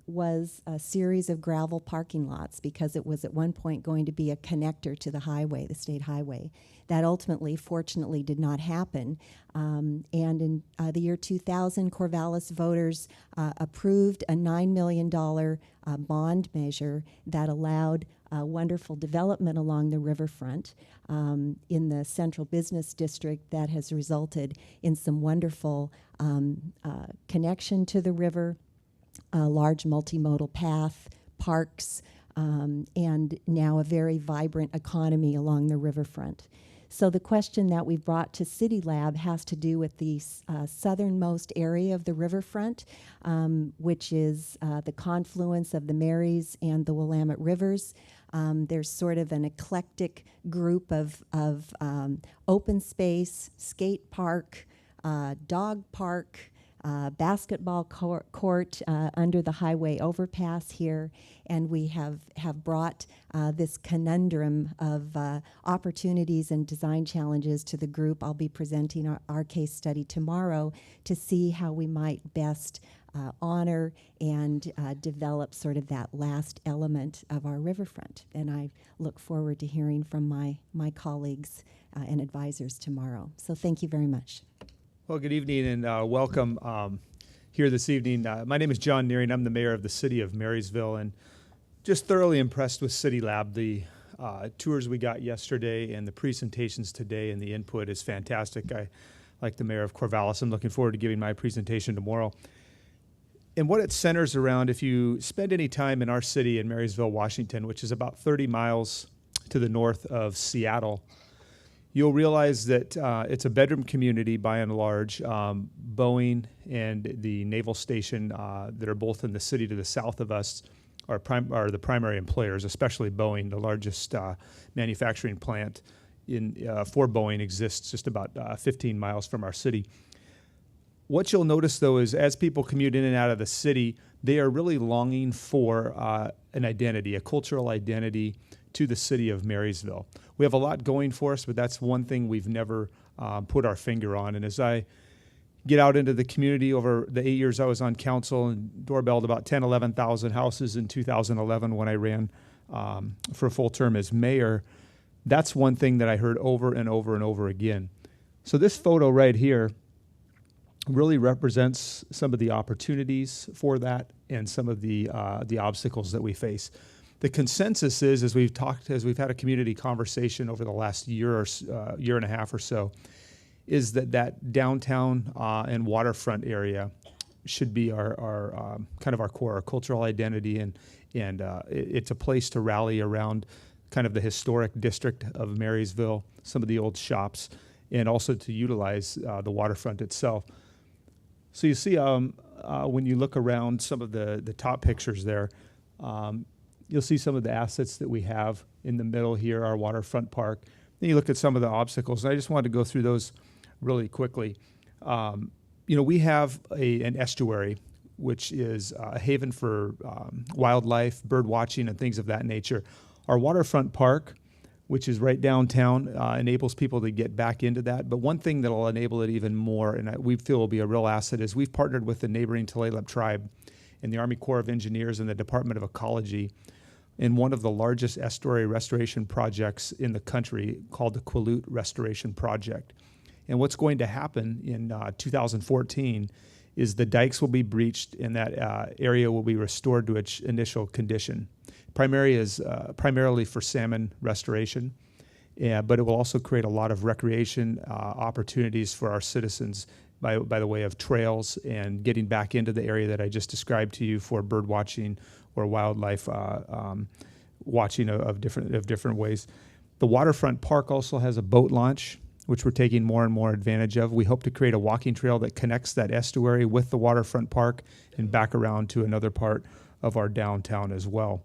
was a series of gravel parking lots because it was at one point going to be a connector to the highway, the state highway. That ultimately, fortunately, did not happen. And in the year 2000, Corvallis voters approved a $9 million bond measure that allowed wonderful development along the riverfront in the central business district that has resulted in some wonderful connection to the river, a large multimodal path, parks, and now a very vibrant economy along the riverfront. So the question that we brought to City Lab has to do with the southernmost area of the riverfront, which is the confluence of the Marys and the Willamette Rivers. There's sort of an eclectic group of open space, skate park, dog park, basketball court under the highway overpass here, and we have brought this conundrum of opportunities and design challenges to the group. I'll be presenting our case study tomorrow to see how we might best honor and develop sort of that last element of our riverfront. And I look forward to hearing from my colleagues and advisors tomorrow. So thank you very much. Well, good evening and welcome here this evening. My name is John Nearing. I'm the mayor of the city of Marysville, and just thoroughly impressed with City Lab. The tours we got yesterday and the presentations today and the input is fantastic. like the mayor of Corvallis. I'm looking forward to giving my presentation tomorrow. And what it centers around, if you spend any time in our city in Marysville, Washington, which is about 30 miles to the north of Seattle, you'll realize that it's a bedroom community by and large. Boeing and the Naval Station that are both in the city to the south of us are the primary employers, especially Boeing. The largest manufacturing plant for Boeing exists just about 15 miles from our city. What you'll notice, though, is as people commute in and out of the city, they are really longing for an identity, a cultural identity to the city of Marysville. We have a lot going for us, but that's one thing we've never put our finger on. And as I get out into the community over the 8 years I was on council and doorbelled about 10, 11,000 houses in 2011 when I ran for a full term as mayor, that's one thing that I heard over and over and over again. So this photo right here really represents some of the opportunities for that and some of the obstacles that we face. The consensus is, as we've had a community conversation over the last year and a half or so, is that downtown and waterfront area should be our kind of our core, our cultural identity, and it's a place to rally around kind of the historic district of Marysville, some of the old shops, and also to utilize the waterfront itself. So you see, when you look around some of the top pictures there, you'll see some of the assets that we have in the middle here, our waterfront park. Then you look at some of the obstacles, and I just wanted to go through those really quickly. We have an estuary, which is a haven for wildlife, bird watching, and things of that nature. Our waterfront park, which is right downtown, enables people to get back into that. But one thing that will enable it even more, and we feel will be a real asset, is we've partnered with the neighboring Tulalip tribe and the Army Corps of Engineers and the Department of Ecology in one of the largest estuary restoration projects in the country called the Quileute Restoration Project. And what's going to happen in 2014 is the dikes will be breached and that area will be restored to its initial condition. Primarily for salmon restoration, but it will also create a lot of recreation opportunities for our citizens by the way of trails and getting back into the area that I just described to you for bird watching or wildlife watching of different ways. The waterfront park also has a boat launch, which we're taking more and more advantage of. We hope to create a walking trail that connects that estuary with the waterfront park and back around to another part of our downtown as well.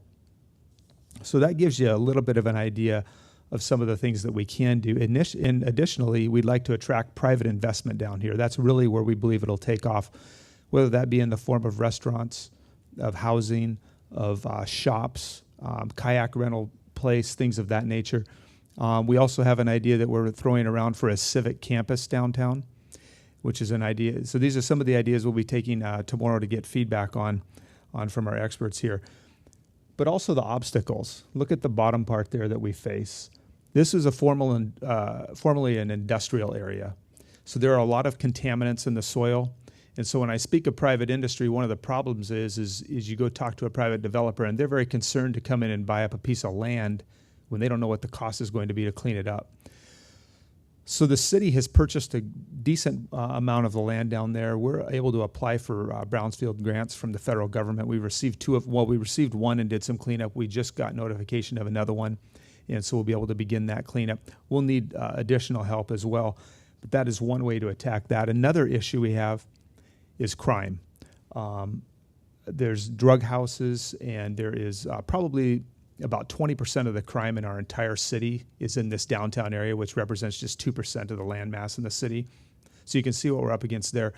So that gives you a little bit of an idea of some of the things that we can do. And additionally, we'd like to attract private investment down here. That's really where we believe it'll take off, whether that be in the form of restaurants, of housing, of shops, kayak rental place, things of that nature. We also have an idea that we're throwing around for a civic campus downtown, which is an idea. So these are some of the ideas we'll be taking tomorrow to get feedback on from our experts here. But also the obstacles. Look at the bottom part there that we face. This is formerly an industrial area. So there are a lot of contaminants in the soil. And so when I speak of private industry, one of the problems is you go talk to a private developer and they're very concerned to come in and buy up a piece of land when they don't know what the cost is going to be to clean it up. So the city has purchased a decent amount of the land down there. We're able to apply for Brownsfield grants from the federal government. We received we received one and did some cleanup. We just got notification of another one, and so we'll be able to begin that cleanup. We'll need additional help as well, but that is one way to attack that. Another issue we have is crime. There's drug houses, and there is probably about 20% of the crime in our entire city is in this downtown area, which represents just 2% of the land mass in the city. So you can see what we're up against there.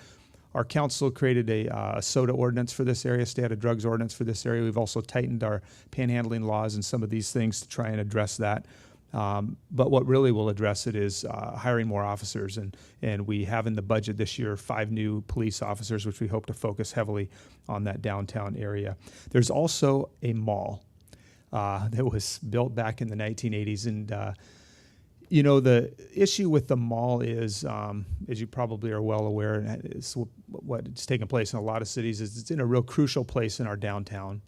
Our council created a SOTA ordinance for this area, stay out of drugs ordinance for this area. We've also tightened our panhandling laws and some of these things to try and address that. But what really will address it is hiring more officers. And we have in the budget this year 5 new police officers, which we hope to focus heavily on that downtown area. There's also a mall that was built back in the 1980s. And, the issue with the mall is, as you probably are well aware, and it's what's taken place in a lot of cities, is it's in a real crucial place in our downtown.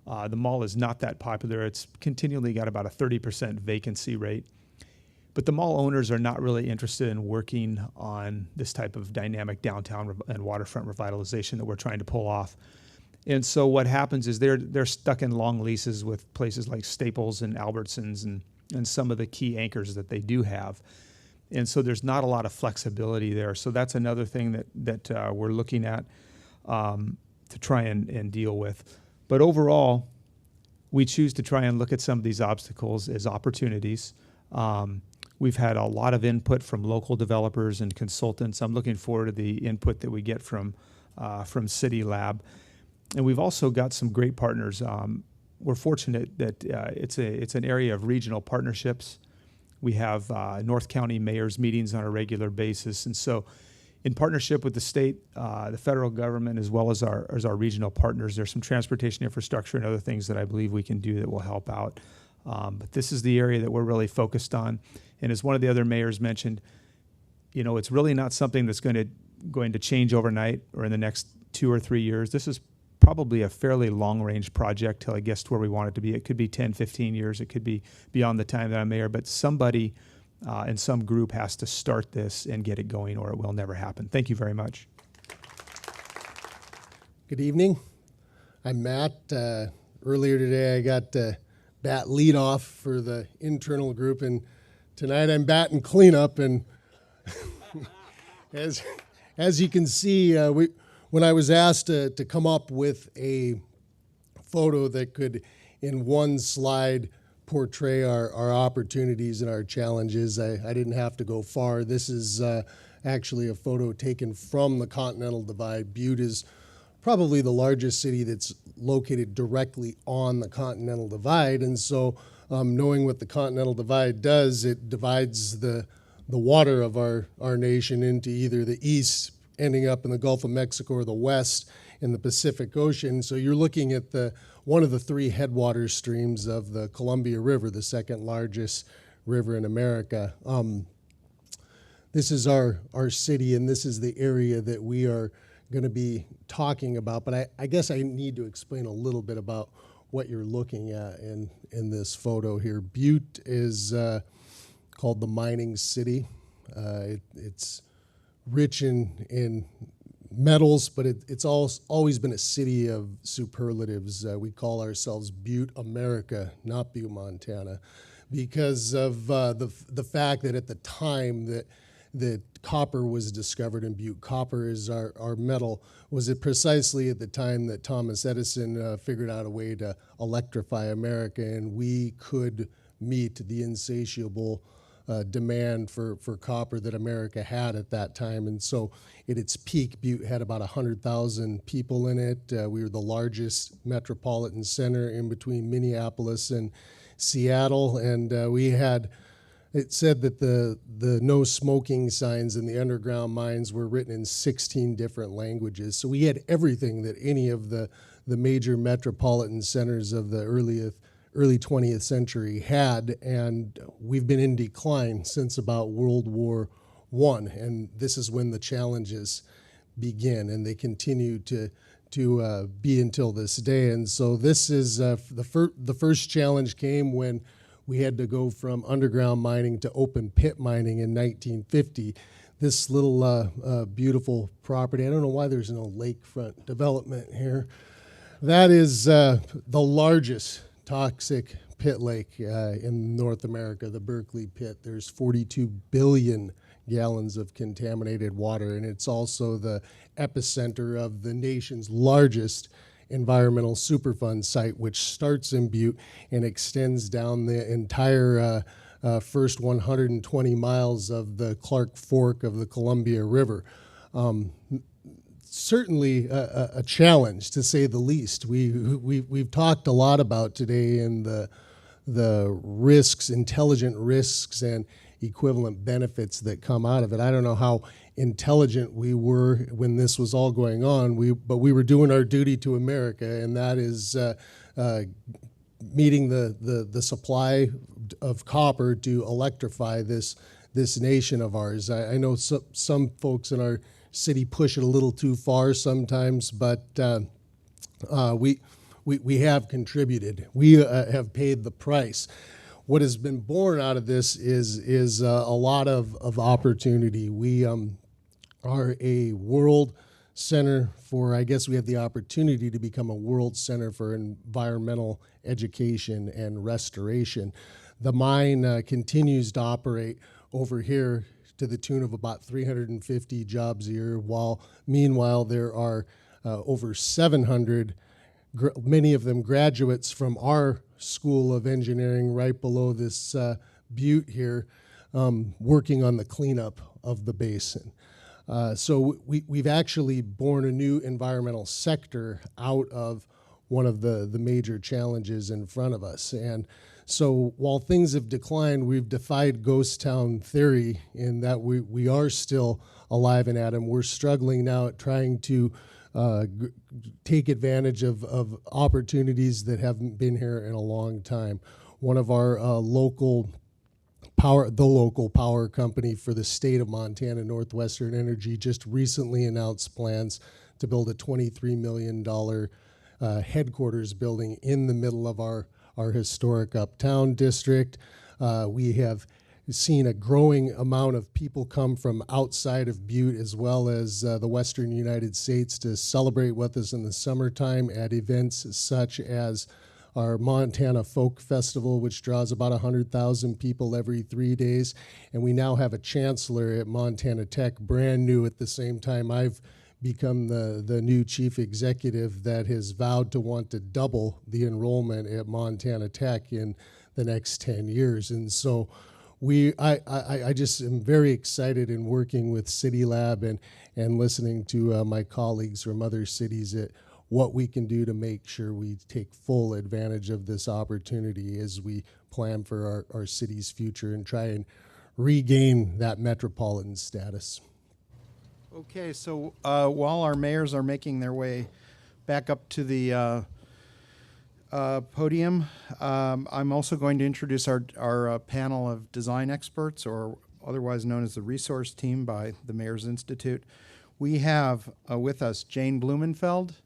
The mall is not that popular. It's continually got about a 30% vacancy rate. But the mall owners are not really interested in working on this type of dynamic downtown and waterfront revitalization that we're trying to pull off. And so what happens is they're stuck in long leases with places like Staples and Albertsons and some of the key anchors that they do have. And so there's not a lot of flexibility there. So that's another thing that we're looking at to try and deal with. But overall, we choose to try and look at some of these obstacles as opportunities. We've had a lot of input from local developers and consultants. I'm looking forward to the input that we get from City Lab. And we've also got some great partners. We're fortunate that it's an area of regional partnerships. We have North County mayors meetings on a regular basis. And so in partnership with the state, the federal government, as well as our regional partners, there's some transportation infrastructure and other things that I believe we can do that will help out. But this is the area that we're really focused on. And as one of the other mayors mentioned, it's really not something that's going to change overnight or in the next 2 or 3 years. This is probably a fairly long-range project till it gets to where we want it to be. It could be 10, 15 years. It could be beyond the time that I'm mayor. But somebody and some group has to start this and get it going, or it will never happen. Thank you very much. Good evening. I'm Matt. Earlier today, I got bat leadoff for the internal group, and tonight I'm batting cleanup. And as you can see, when I was asked to come up with a photo that could, in one slide, portray our opportunities and our challenges, I didn't have to go far. This is actually a photo taken from the Continental Divide. Butte is probably the largest city that's located directly on the Continental Divide, and so knowing what the Continental Divide does, it divides the water of our nation into either the east, ending up in the Gulf of Mexico, or the west in the Pacific Ocean. So you're looking at one of the 3 headwater streams of the Columbia River, the second largest river in America. This is our city, and this is the area that we are going to be talking about. But I guess I need to explain a little bit about what you're looking at in this photo here. Butte is called the mining city. It's rich in metals, but it's always been a city of superlatives. We call ourselves Butte, America, not Butte, Montana, because of the fact that at the time that copper was discovered in Butte, copper is our metal, was it precisely at the time that Thomas Edison figured out a way to electrify America, and we could meet the insatiable demand for copper that America had at that time. And so at its peak, Butte had about 100,000 people in it. We were the largest metropolitan center in between Minneapolis and Seattle. And it said that the no smoking signs in the underground mines were written in 16 different languages. So we had everything that any of the major metropolitan centers of the early 20th century had, and we've been in decline since about World War I, and this is when the challenges begin, and they continue to be until this day. And so this is the first challenge came when we had to go from underground mining to open pit mining in 1950. This little beautiful property, I don't know why there's no lakefront development here. That is the largest toxic pit lake in North America, the Berkeley Pit. There's 42 billion gallons of contaminated water, and it's also the epicenter of the nation's largest environmental Superfund site, which starts in Butte and extends down the entire first 120 miles of the Clark Fork of the Columbia River. Certainly a challenge, to say the least. We've talked a lot about today in the risks, intelligent risks, and equivalent benefits that come out of it. I don't know how intelligent we were when this was all going on, but we were doing our duty to America, and that is meeting the supply of copper to electrify this nation of ours. I know some folks in our city push it a little too far sometimes, but we have contributed. We have paid the price. what has been born out of this is a lot of opportunity. We are a world center for, I guess we have the opportunity to become a world center for environmental education and restoration. The mine continues to operate over here to the tune of about 350 jobs a year, while meanwhile there are over 700, many of them graduates from our School of Engineering right below this butte here, working on the cleanup of the basin. So we've actually born a new environmental sector out of one of the major challenges in front of us. And so while things have declined, we've defied ghost town theory in that we are still alive and at 'em. We're struggling now at trying to take advantage of opportunities that haven't been here in a long time. One of our local power company for the state of Montana, Northwestern Energy, just recently announced plans to build a $23 million headquarters building in the middle of our historic uptown district. We have seen a growing amount of people come from outside of Butte as well as the western United States to celebrate with us in the summertime at events such as our Montana Folk Festival, which draws about 100,000 people every 3 days. And we now have a chancellor at Montana Tech, brand new at the same time I've become the new chief executive, that has vowed to want to double the enrollment at Montana Tech in the next 10 years. And so I just am very excited in working with City Lab and listening to my colleagues from other cities at what we can do to make sure we take full advantage of this opportunity as we plan for our city's future and try and regain that metropolitan status. Okay, so while our mayors are making their way back up to the podium, I'm also going to introduce our panel of design experts, or otherwise known as the resource team by the Mayor's Institute. We have with us Jane Blumenfeld,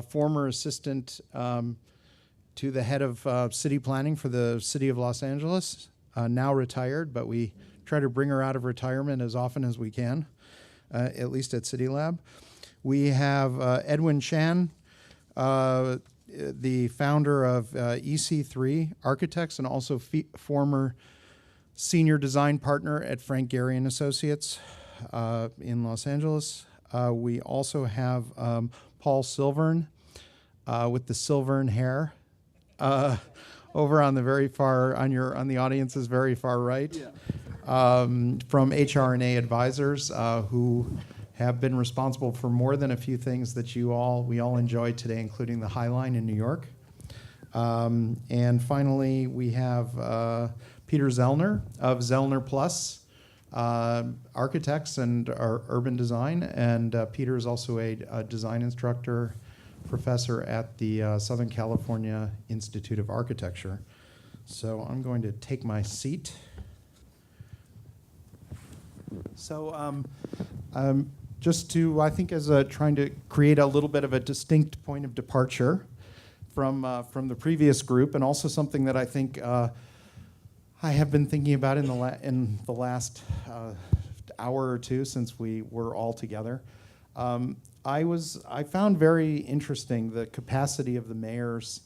former assistant to the head of city planning for the city of Los Angeles, now retired, but we try to bring her out of retirement as often as we can. At least at City Lab. We have Edwin Chan, the founder of EC3 Architects and also former senior design partner at Frank Gehry and Associates in Los Angeles. We also have Paul Silvern with the Silvern hair over on the very far, on the audience's very far right. Yeah. From HRNA Advisors, who have been responsible for more than a few things that we all enjoyed today, including the High Line in New York. And finally, we have Peter Zellner of Zellner Plus Architects and Urban Design. And Peter is also a design instructor, professor at the Southern California Institute of Architecture. So I'm going to take my seat. So just to, I think, as trying to create a little bit of a distinct point of departure from the previous group, and also something that I think I have been thinking about in the last hour or two since we were all together. I found very interesting the capacity of the mayors,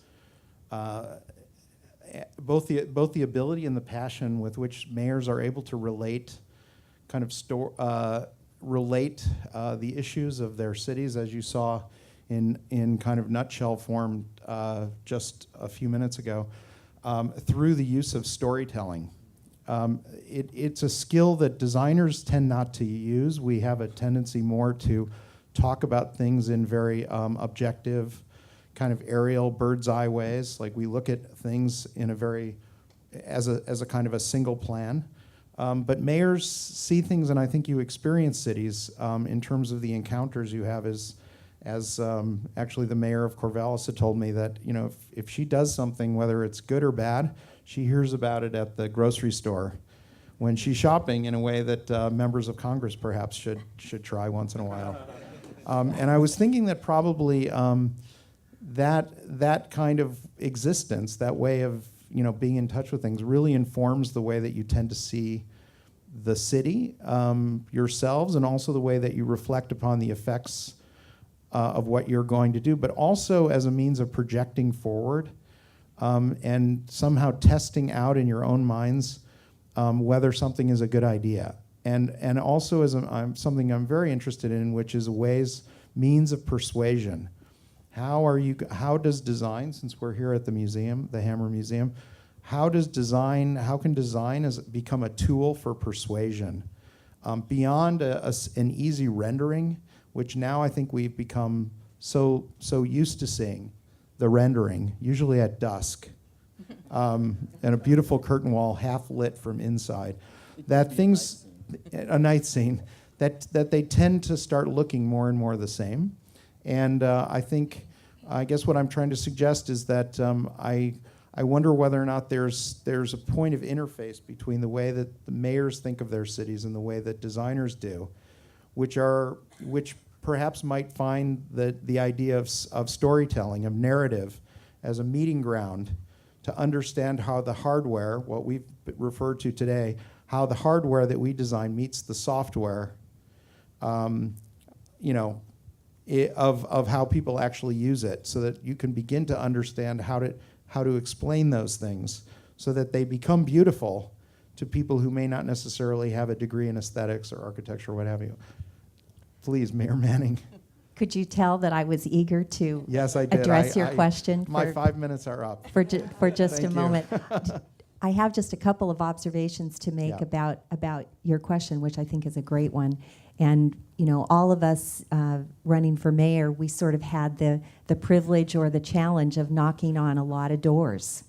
both the ability and the passion with which mayors are able to relate the issues of their cities, as you saw in kind of nutshell form just a few minutes ago, through the use of storytelling. It's a skill that designers tend not to use. We have a tendency more to talk about things in very objective, kind of aerial, bird's eye ways. Like we look at things in a very, as a kind of a single plan. But mayors see things, and I think you experience cities in terms of the encounters you have. As actually the mayor of Corvallis had told me that, you know, if she does something, whether it's good or bad, she hears about it at the grocery store when she's shopping, in a way that members of Congress perhaps should try once in a while. And I was thinking that probably that kind of existence, that way of being in touch with things really informs the way that you tend to see the city yourselves, and also the way that you reflect upon the effects of what you're going to do, but also as a means of projecting forward and somehow testing out in your own minds whether something is a good idea. And also as something I'm very interested in, which is means of persuasion. How does design, since we're here at the museum, the Hammer Museum, how can design become a tool for persuasion? Beyond an easy rendering, which now I think we've become so used to seeing, the rendering, usually at dusk, and a beautiful curtain wall half lit from inside. A night scene, that they tend to start looking more and more the same. And I guess what I'm trying to suggest is that I wonder whether or not there's a point of interface between the way that the mayors think of their cities and the way that designers do, which perhaps might find the idea of storytelling, of narrative, as a meeting ground to understand how the hardware, what we've referred to today, how the hardware that we design meets the software, of how people actually use it, so that you can begin to understand how to explain those things so that they become beautiful to people who may not necessarily have a degree in aesthetics or architecture or what have you. Please, Mayor Manning. Could you tell that I was eager to Yes, I did. address your question? My 5 minutes are up. For just a Thank you. moment. I have just a couple of observations to make Yeah. about your question, which I think is a great one. And all of us running for mayor, we sort of had the privilege or the challenge of knocking on a lot of doors,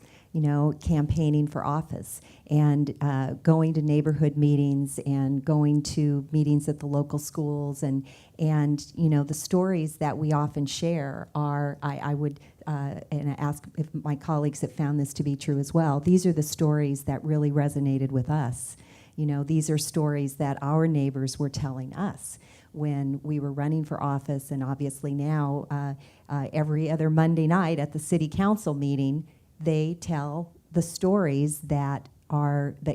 campaigning for office, and going to neighborhood meetings and going to meetings at the local schools, and the stories that we often share are, I would and I ask if my colleagues have found this to be true as well. These are the stories that really resonated with us. These are stories that our neighbors were telling us when we were running for office, and obviously now every other Monday night at the city council meeting, they tell the stories that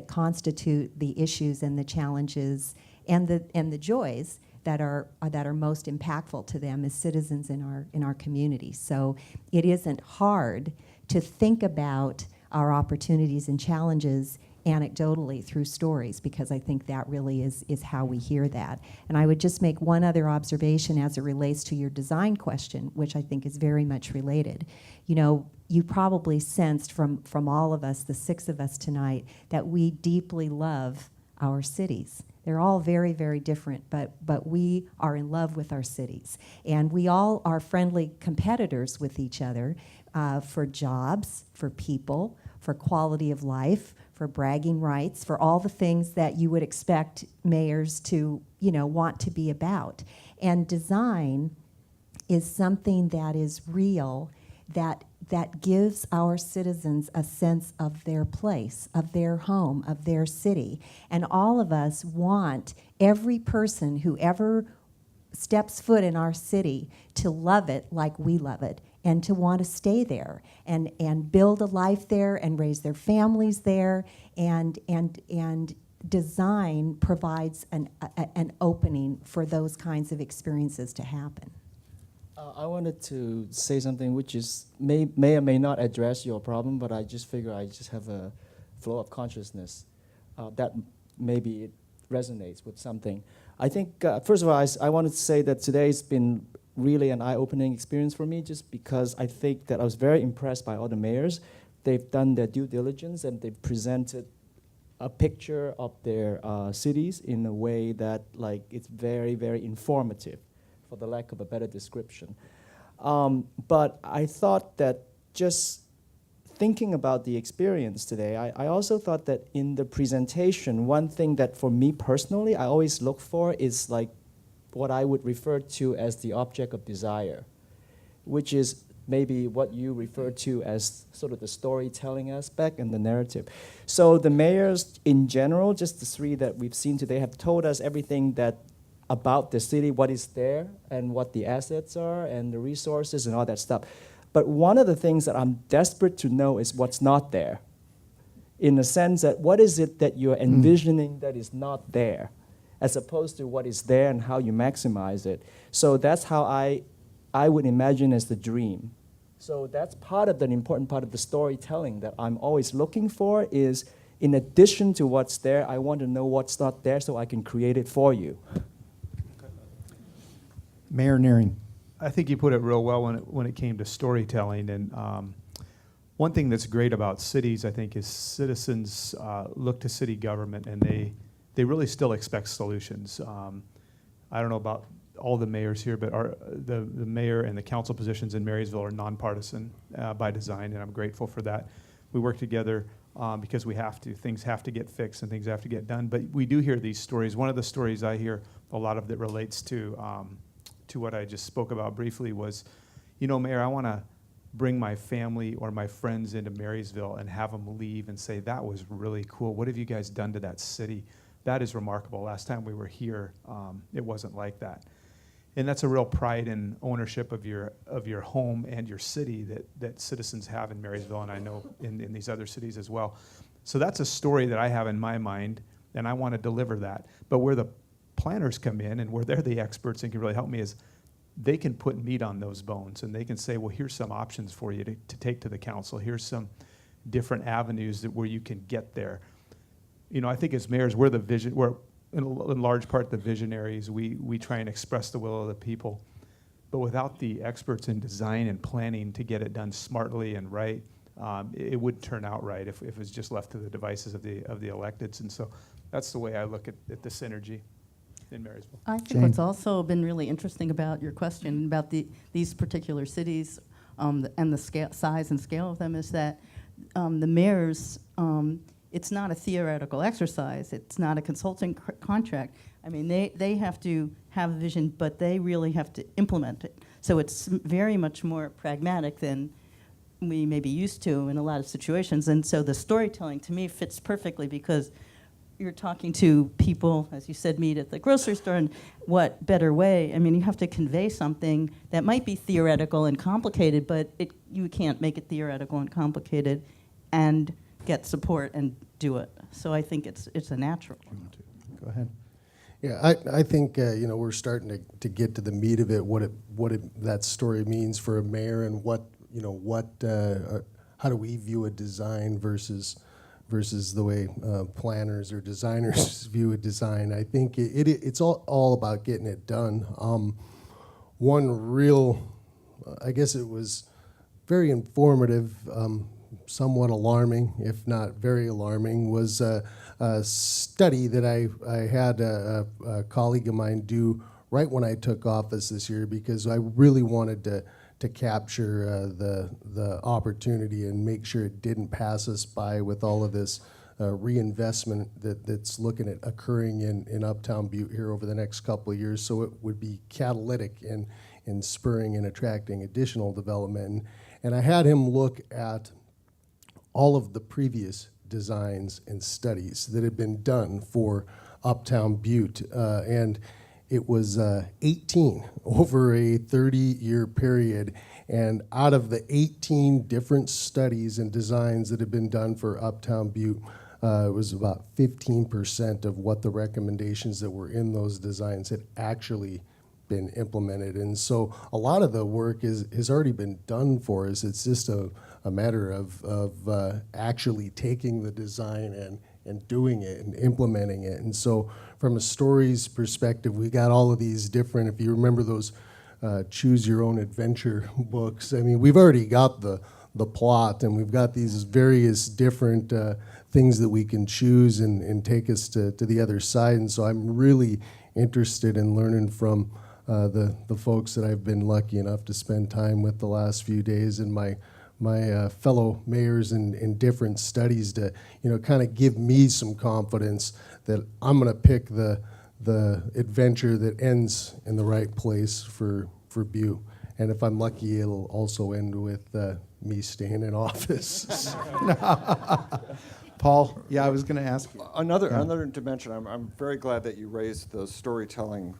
constitute the issues and the challenges and the joys that are most impactful to them as citizens in our community. So it isn't hard to think about our opportunities and challenges anecdotally through stories, because I think that really is how we hear that. And I would just make one other observation as it relates to your design question, which I think is very much related. You probably sensed from all of us, the 6 of us tonight, that we deeply love our cities. They're all very, very different, but we are in love with our cities. And we all are friendly competitors with each other for jobs, for people, for quality of life, for bragging rights, for all the things that you would expect mayors to, want to be about. And design is something that is real, that gives our citizens a sense of their place, of their home, of their city. And all of us want every person who ever steps foot in our city to love it like we love it, and to want to stay there and build a life there and raise their families there. And design provides an opening for those kinds of experiences to happen. I wanted to say something which is may or may not address your problem, but I just figure I just have a flow of consciousness that maybe it resonates with something. I think, first of all, I wanted to say that today's been really an eye-opening experience for me, just because I think that I was very impressed by all the mayors. They've done their due diligence and they've presented a picture of their cities in a way that it's very, very informative, for the lack of a better description. But I thought that just thinking about the experience today, I also thought that in the presentation, one thing that for me personally, I always look for is what I would refer to as the object of desire, which is maybe what you refer to as sort of the storytelling aspect and the narrative. So the mayors in general, just the 3 that we've seen today, have told us everything about the city, what is there, and what the assets are, and the resources, and all that stuff. But one of the things that I'm desperate to know is what's not there. in the sense that what is it that you're envisioning that is not there, as opposed to what is there and how you maximize it. So that's how I would imagine as the dream. So that's part of the important part of the storytelling that I'm always looking for is, in addition to what's there, I want to know what's not there so I can create it for you. Mayor Nearing. I think you put it real well when it came to storytelling. And one thing that's great about cities, I think, is citizens look to city government and they really still expect solutions. I don't know about all the mayors here, but the mayor and the council positions in Marysville are nonpartisan by design, and I'm grateful for that. We work together because we have to. Things have to get fixed and things have to get done. But we do hear these stories. One of the stories I hear a lot of that relates to what I just spoke about briefly was, you know, Mayor, I want to bring my family or my friends into Marysville and have them leave and say, that was really cool. What have you guys done to that city? That is remarkable. Last time we were here, it wasn't like that. And that's a real pride and ownership of your home and your city that citizens have in Marysville, and I know in these other cities as well. So that's a story that I have in my mind, and I want to deliver that. But where the planners come in and where they're the experts and can really help me is they can put meat on those bones, and they can say, well, here's some options for you to take to the council. Here's some different avenues where you can get there. You know, I think as mayors, we're in large part the visionaries. We try and express the will of the people. But without the experts in design and planning to get it done smartly and right, it wouldn't turn out right if it was just left to the devices of the electeds. And so that's the way I look at the synergy in Marysville. I think what's also been really interesting about your question about these particular cities and the size and scale of them is that the mayors, it's not a theoretical exercise. It's not a consulting contract. I mean, they have to have a vision, but they really have to implement it. So it's very much more pragmatic than we may be used to in a lot of situations. And so the storytelling, to me, fits perfectly because you're talking to people, as you said, meet at the grocery store, and what better way? I mean, you have to convey something that might be theoretical and complicated, but you can't make it theoretical and complicated and get support and do it. So I think it's a natural. Go ahead. Yeah, I think you know, we're starting to get to the meat of it, what that story means for a mayor, and how do we view a design versus the way planners or designers view a design. I think it's all about getting it done. One real, I guess it was very informative, somewhat alarming, if not very alarming, was a study that I had a colleague of mine do right when I took office this year, because I really wanted to capture the opportunity and make sure it didn't pass us by with all of this reinvestment that's looking at occurring in Uptown Butte here over the next couple of years. So it would be catalytic in spurring and attracting additional development. And I had him look at all of the previous designs and studies that had been done for Uptown Butte, and it was 18 over a 30-year period. And out of the 18 different studies and designs that had been done for Uptown Butte, it was about 15% of what the recommendations that were in those designs had actually been implemented. And so a lot of the work has already been done for us. It's just a matter of actually taking the design and doing it and implementing it. And so from a stories perspective, we got all of these different, if you remember those choose your own adventure books, I mean, we've already got the plot, and we've got these various different things that we can choose and take us to the other side. And so I'm really interested in learning from the folks that I've been lucky enough to spend time with the last few days, and my fellow mayors in different studies to, you know, kind of give me some confidence that I'm going to pick the adventure that ends in the right place for Butte. And if I'm lucky, it'll also end with me staying in office. Paul, yeah, I was going to ask you. Another dimension, I'm very glad that you raised the storytelling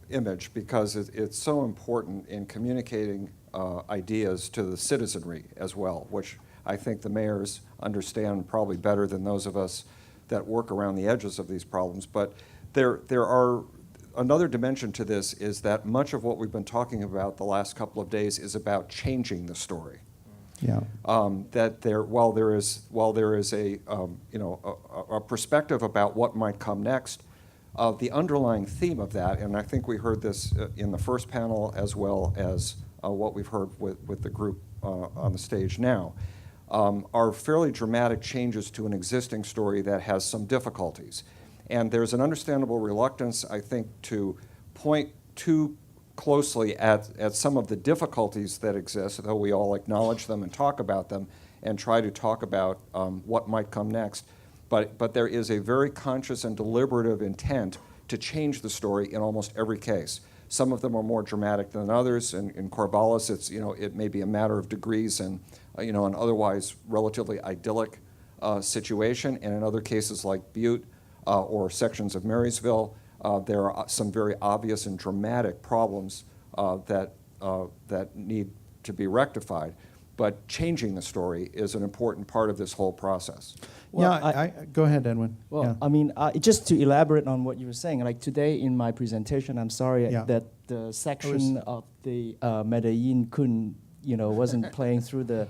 image, because it's so important in communicating ideas to the citizenry as well, which I think the mayors understand probably better than those of us that work around the edges of these problems. But there are another dimension to this is that much of what we've been talking about the last couple of days is about changing the story. Yeah. That while there is a a perspective about what might come next, the underlying theme of that, and I think we heard this in the first panel as well as what we've heard with the group on the stage now, are fairly dramatic changes to an existing story that has some difficulties. And there's an understandable reluctance, I think, to point too closely at some of the difficulties that exist, though we all acknowledge them and talk about them and try to talk about what might come next. But there is a very conscious and deliberative intent to change the story in almost every case. Some of them are more dramatic than others. In Corvallis, it may be a matter of degrees and an otherwise relatively idyllic situation. And in other cases like Butte or sections of Marysville, there are some very obvious and dramatic problems that need to be rectified. But changing the story is an important part of this whole process. Well, I go ahead, Edwin. Well, Yeah. I mean, just to elaborate on what you were saying, like today in my presentation, I'm sorry that the section of the Medellin wasn't playing through the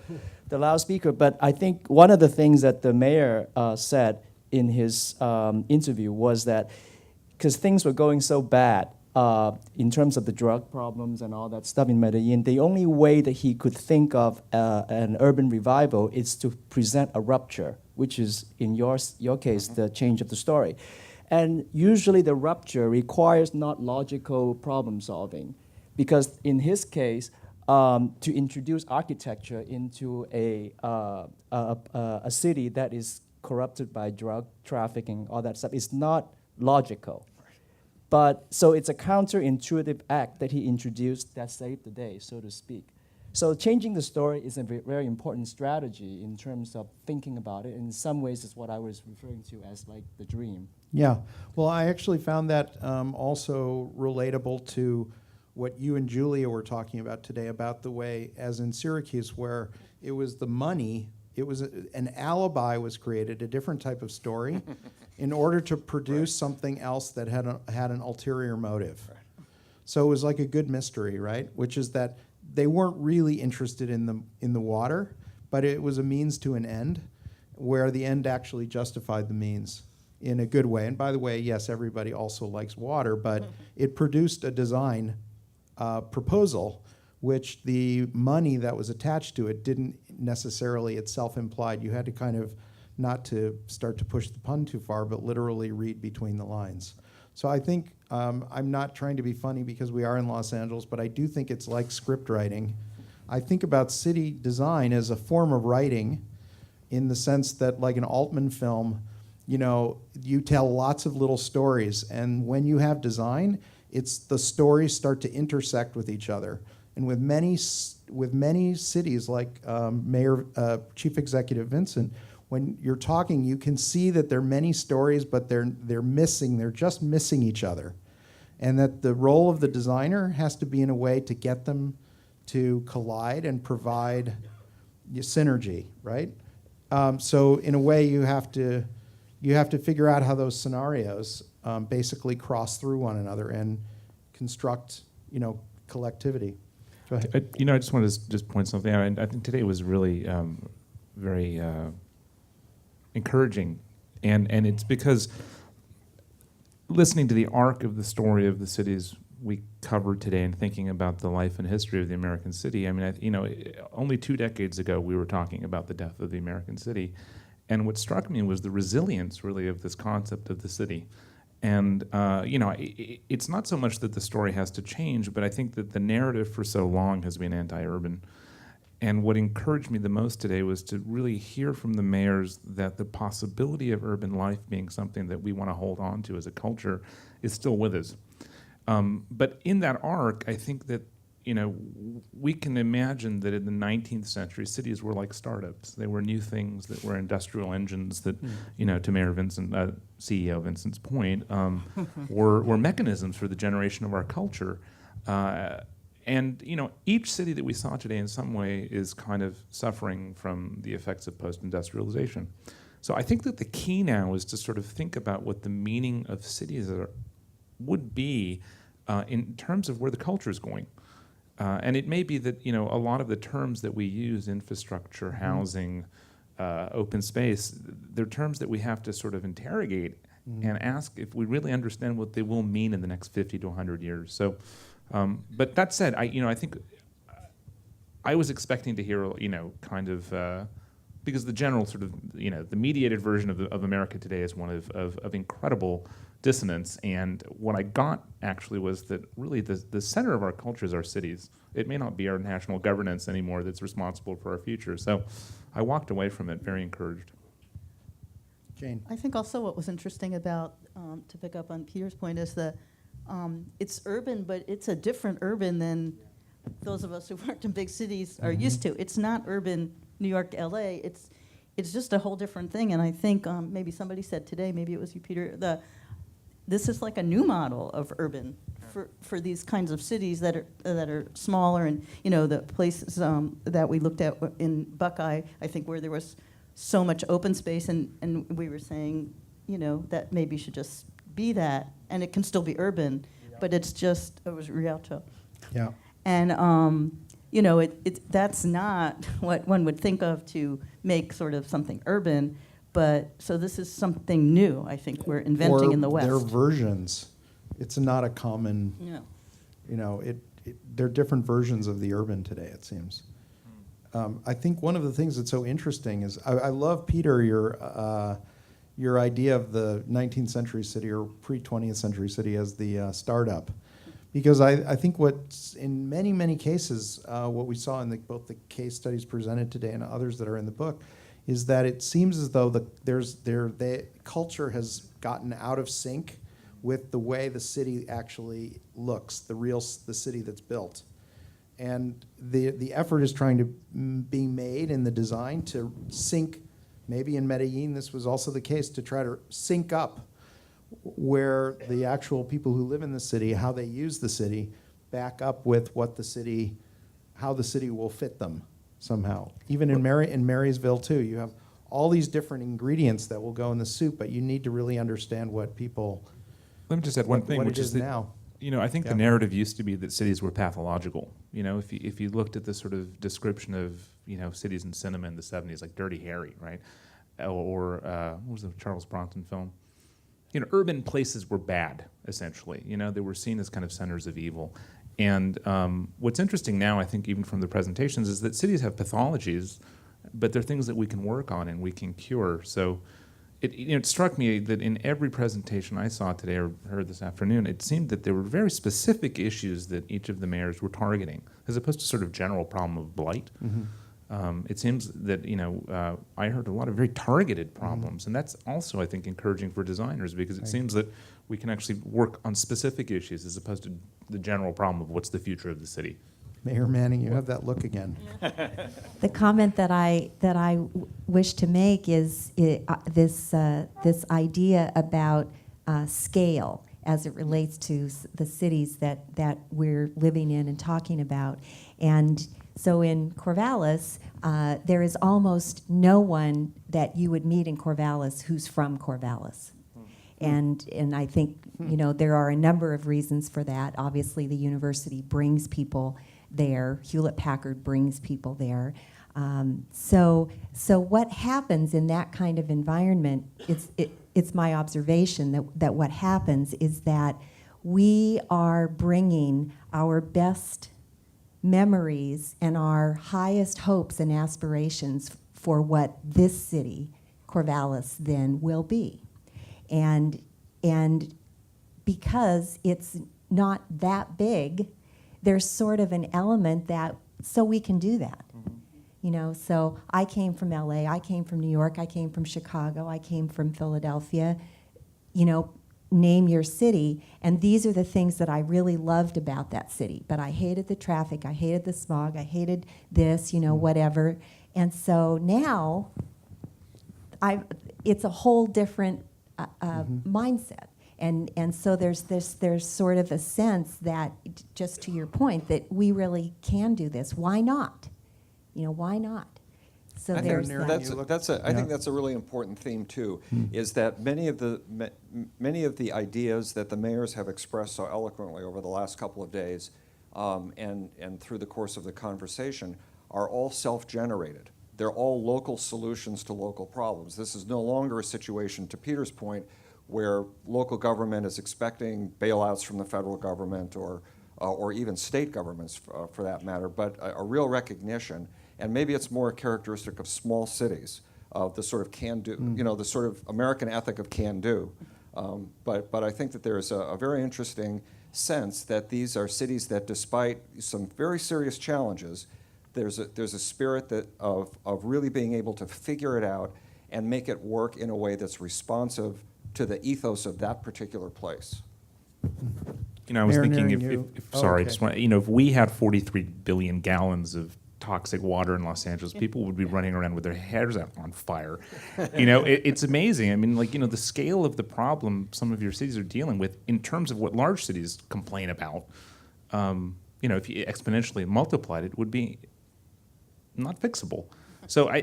loudspeaker. But I think one of the things that the mayor said in his interview was that because things were going so bad in terms of the drug problems and all that stuff in Medellin, the only way that he could think of an urban revival is to present a rupture, which is, in your case, the change of the story. And usually the rupture requires not logical problem solving, because in his case, to introduce architecture into a city that is corrupted by drug trafficking, all that stuff, is not logical. But so it's a counterintuitive act that he introduced that saved the day, so to speak. So changing the story is a very important strategy in terms of thinking about it. In some ways, it's what I was referring to as like the dream. Yeah. Well, I actually found that also relatable to what you and Julia were talking about today about the way, as in Syracuse, where it was the money, it was an alibi was created, a different type of story, in order to produce something else that had an ulterior motive. So it was like a good mystery, right? Which is that they weren't really interested in the water, but it was a means to an end, where the end actually justified the means in a good way. And by the way, yes, everybody also likes water, but it produced a design proposal, which the money that was attached to it didn't necessarily itself implied. You had to kind of, not to start to push the pun too far, but literally read between the lines. So I think, I'm not trying to be funny because we are in Los Angeles, but I do think it's like script writing. I think about city design as a form of writing, in the sense that, like an Altman film, you tell lots of little stories, and when you have design, it's the stories start to intersect with each other. And with many cities, like Chief Executive Vincent, when you're talking, you can see that there are many stories, but they're just missing each other. And that the role of the designer has to be in a way to get them to collide and provide synergy, right? So in a way, you have to figure out how those scenarios basically cross through one another and construct, collectivity. Go ahead. I just wanted to just point something out. And I think today was really very encouraging, and it's because listening to the arc of the story of the cities we covered today and thinking about the life and history of the American city. I mean, only 2 decades ago we were talking about the death of the American city, and what struck me was the resilience, really, of this concept of the city. And it's not so much that the story has to change, but I think that the narrative for so long has been anti-urban. And what encouraged me the most today was to really hear from the mayors that the possibility of urban life being something that we want to hold on to as a culture is still with us. But in that arc, I think that we can imagine that in the 19th century, cities were like startups. They were new things that were industrial engines that, to Mayor Vincent, CEO Vincent's point, were mechanisms for the generation of our culture. And each city that we saw today in some way is kind of suffering from the effects of post-industrialization. So I think that the key now is to sort of think about what the meaning of cities would be in terms of where the culture is going. And it may be that a lot of the terms that we use, infrastructure, housing, open space, they're terms that we have to sort of interrogate and ask if we really understand what they will mean in the next 50 to 100 years. So, but that said, I think I was expecting to hear, kind of, because the general sort of, the mediated version of America today is one of incredible dissonance. And what I got actually was that really the center of our culture is our cities. It may not be our national governance anymore that's responsible for our future. So I walked away from it very encouraged. Jane. I think also what was interesting about, to pick up on Peter's point, is that it's urban, but it's a different urban than those of us who worked in big cities are used to. It's not urban New York, LA. It's just a whole different thing. And I think maybe somebody said today, maybe it was you, Peter, this is like a new model of urban for these kinds of cities that are smaller, and the places that we looked at in Buckeye, I think, where there was so much open space, and we were saying, that maybe should just be that, and it can still be urban, but it was Rialto. Yeah. And that's not what one would think of to make sort of something urban, but so this is something new, I think, we're inventing in the West. They're versions. It's not a common, they're different versions of the urban today, it seems. I think one of the things that's so interesting is, I love, Peter, your idea of the 19th century city or pre-20th century city as the startup. Because I think what's in many, many cases, what we saw in both the case studies presented today and others that are in the book, is that it seems as though the culture has gotten out of sync with the way the city actually looks, the city that's built. And the effort is trying to be made in the design to sync, maybe in Medellin this was also the case, to try to sync up where the actual people who live in the city, how they use the city, back up with what how the city will fit them somehow. Even in Marysville too, you have all these different ingredients that will go in the soup, but you need to really understand what people. Let me just add one thing, what which it is that, now. I think the narrative used to be that cities were pathological. If you looked at the sort of description of cities in cinema in the 70s, like Dirty Harry, right, or what was the Charles Bronson film? Urban places were bad, essentially. They were seen as kind of centers of evil. And what's interesting now, I think, even from the presentations, is that cities have pathologies, but they're things that we can work on and we can cure. So it struck me that in every presentation I saw today or heard this afternoon, it seemed that there were very specific issues that each of the mayors were targeting, as opposed to sort of general problem of blight. Mm-hmm. It seems that I heard a lot of very targeted problems, and that's also, I think, encouraging for designers, because it seems that we can actually work on specific issues as opposed to the general problem of what's the future of the city. Mayor Manning, you have that look again. The comment that I wish to make is this idea about scale as it relates to the cities that we're living in and talking about. And so in Corvallis, there is almost no one that you would meet in Corvallis who's from Corvallis. And I think, there are a number of reasons for that. Obviously, the university brings people there. Hewlett-Packard brings people there. So what happens in that kind of environment, it's my observation that what happens is that we are bringing our best memories and our highest hopes and aspirations for what this city, Corvallis, then will be. And because it's not that big, there's sort of an element that, so we can do that. So I came from LA, I came from New York, I came from Chicago, I came from Philadelphia, name your city, and these are the things that I really loved about that city. But I hated the traffic, I hated the smog, I hated this, whatever. And so now, it's a whole different mindset. And so there's sort of a sense that, just to your point, that we really can do this. Why not? Why not? So I there's think that. I think that's a really important theme too, is that many of the ideas that the mayors have expressed so eloquently over the last couple of days, and through the course of the conversation, are all self-generated. They're all local solutions to local problems. This is no longer a situation, to Peter's point, where local government is expecting bailouts from the federal government or even state governments for that matter, but a real recognition. And maybe it's more a characteristic of small cities, of the sort of can-do, the sort of American ethic of can-do. But I think that there is a very interesting sense that these are cities that, despite some very serious challenges, there's a spirit of really being able to figure it out and make it work in a way that's responsive to the ethos of that particular place. I was Mayor thinking Naring, if we had 43 billion gallons of toxic water in Los Angeles, people would be running around with their hairs on fire. It's amazing. I mean, the scale of the problem some of your cities are dealing with in terms of what large cities complain about, if you exponentially multiplied it, would be not fixable. So I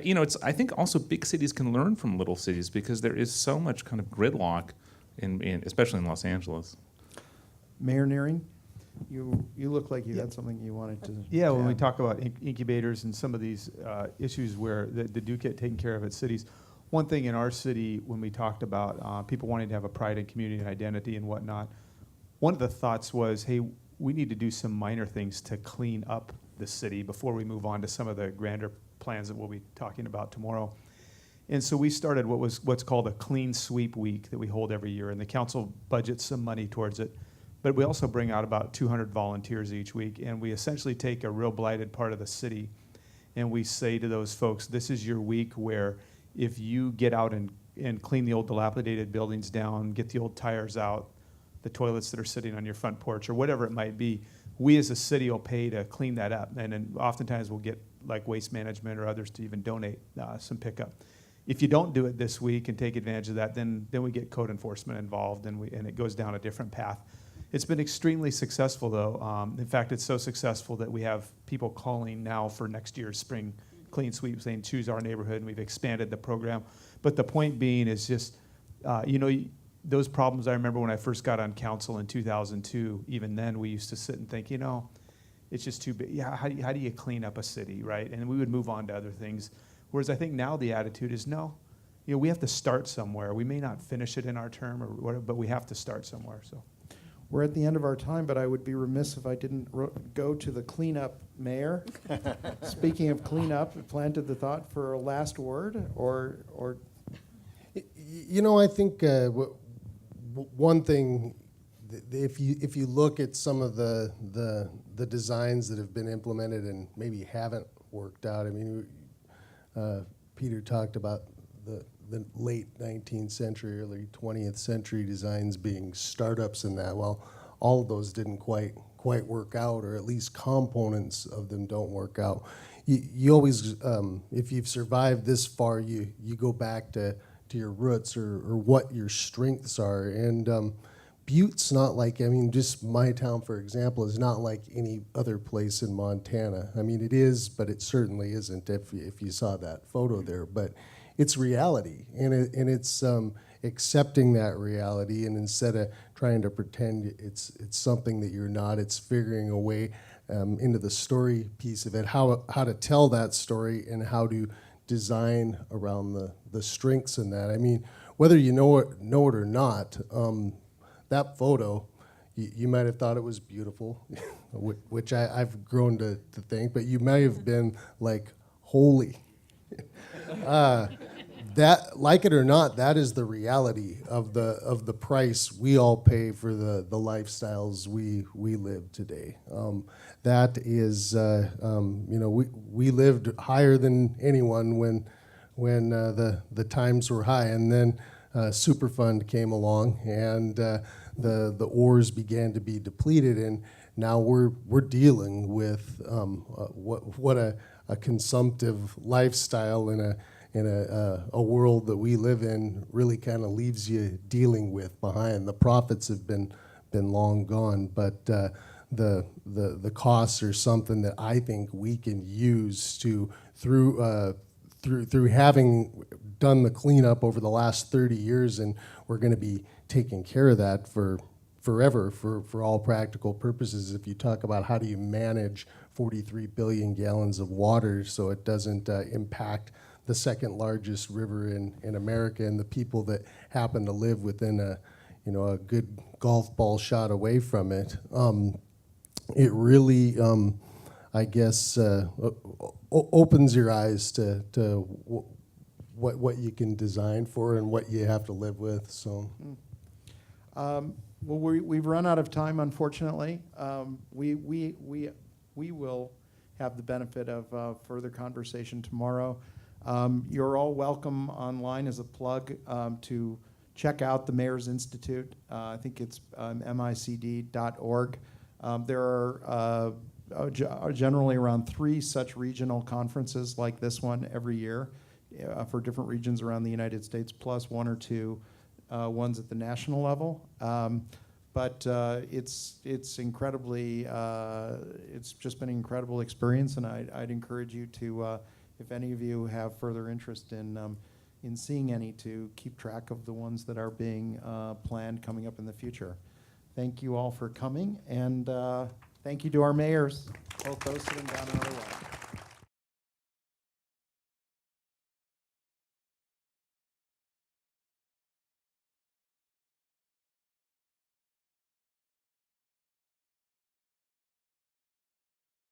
think also big cities can learn from little cities because there is so much kind of gridlock in especially in Los Angeles. Mayor Nearing, you look like you had something you wanted to. Yeah, when we add. talk about incubators and some of these issues where they do get taken care of at cities, one thing in our city when we talked about people wanting to have a pride and community and identity and whatnot, one of the thoughts was, hey, we need to do some minor things to clean up the city before we move on to some of the grander plans that we'll be talking about tomorrow. And so we started what's called a Clean Sweep Week that we hold every year, and the council budgets some money towards it. But we also bring out about 200 volunteers each week, and we essentially take a real blighted part of the city, and we say to those folks, this is your week where if you get out and clean the old dilapidated buildings down, get the old tires out, the toilets that are sitting on your front porch, or whatever it might be, we as a city will pay to clean that up. And then oftentimes we'll get like Waste Management or others to even donate some pickup. If you don't do it this week and take advantage of that, then we get code enforcement involved, and it goes down a different path. It's been extremely successful, though. In fact, it's so successful that we have people calling now for next year's spring clean sweep, saying choose our neighborhood, and we've expanded the program. But the point being is just, those problems I remember when I first got on council in 2002, even then we used to sit and think, it's just too big. Yeah, how do you clean up a city, right? And we would move on to other things. Whereas I think now the attitude is no, we have to start somewhere. We may not finish it in our term, or whatever, but we have to start somewhere. So. We're at the end of our time, but I would be remiss if I didn't go to the cleanup mayor. Speaking of cleanup, planted the thought for a last word, or. I think one thing, if you look at some of the designs that have been implemented and maybe haven't worked out. I mean, Peter talked about the late 19th century, early 20th century designs being startups in that. Well, all of those didn't quite work out, or at least components of them don't work out. You always, if you've survived this far, you go back to your roots or what your strengths are. And Butte's not like, just my town, for example, is not like any other place in Montana. I mean, it is, but it certainly isn't if you saw that photo there. But it's reality, and it's accepting that reality, and instead of trying to pretend it's something that you're not, it's figuring a way into the story piece of it, how to tell that story and how to design around the strengths in that. I mean, whether you know it or not, that photo, you might have thought it was beautiful, which I've grown to think, but you may have been like, holy. That, like it or not, that is the reality of the price we all pay for the lifestyles we live today. That is, we lived higher than anyone when the times were high, and then Superfund came along, and the ores began to be depleted, and now we're dealing with what a consumptive lifestyle in a world that we live in really kind of leaves you dealing with behind. The profits have been long gone, but the costs are something that I think we can use to through having done the cleanup over the last 30 years, and we're going to be taking care of that for forever for all practical purposes. If you talk about how do you manage 43 billion gallons of water so it doesn't impact the second largest river in America and the people that happen to live within a good golf ball shot away from it, it really I guess opens your eyes to what you can design for and what you have to live with. So. Well, we've run out of time, unfortunately. We will have the benefit of further conversation tomorrow. You're all welcome online as a plug to check out the Mayor's Institute. I think it's micd.org. There are generally around 3 such regional conferences like this one every year for different regions around the United States, plus 1 or 2 ones at the national level. But it's incredibly, it's just been an incredible experience, and I'd encourage you to, if any of you have further interest in seeing any, to keep track of the ones that are being planned coming up in the future. Thank you all for coming, and thank you to our mayors, both those sitting down and otherwise.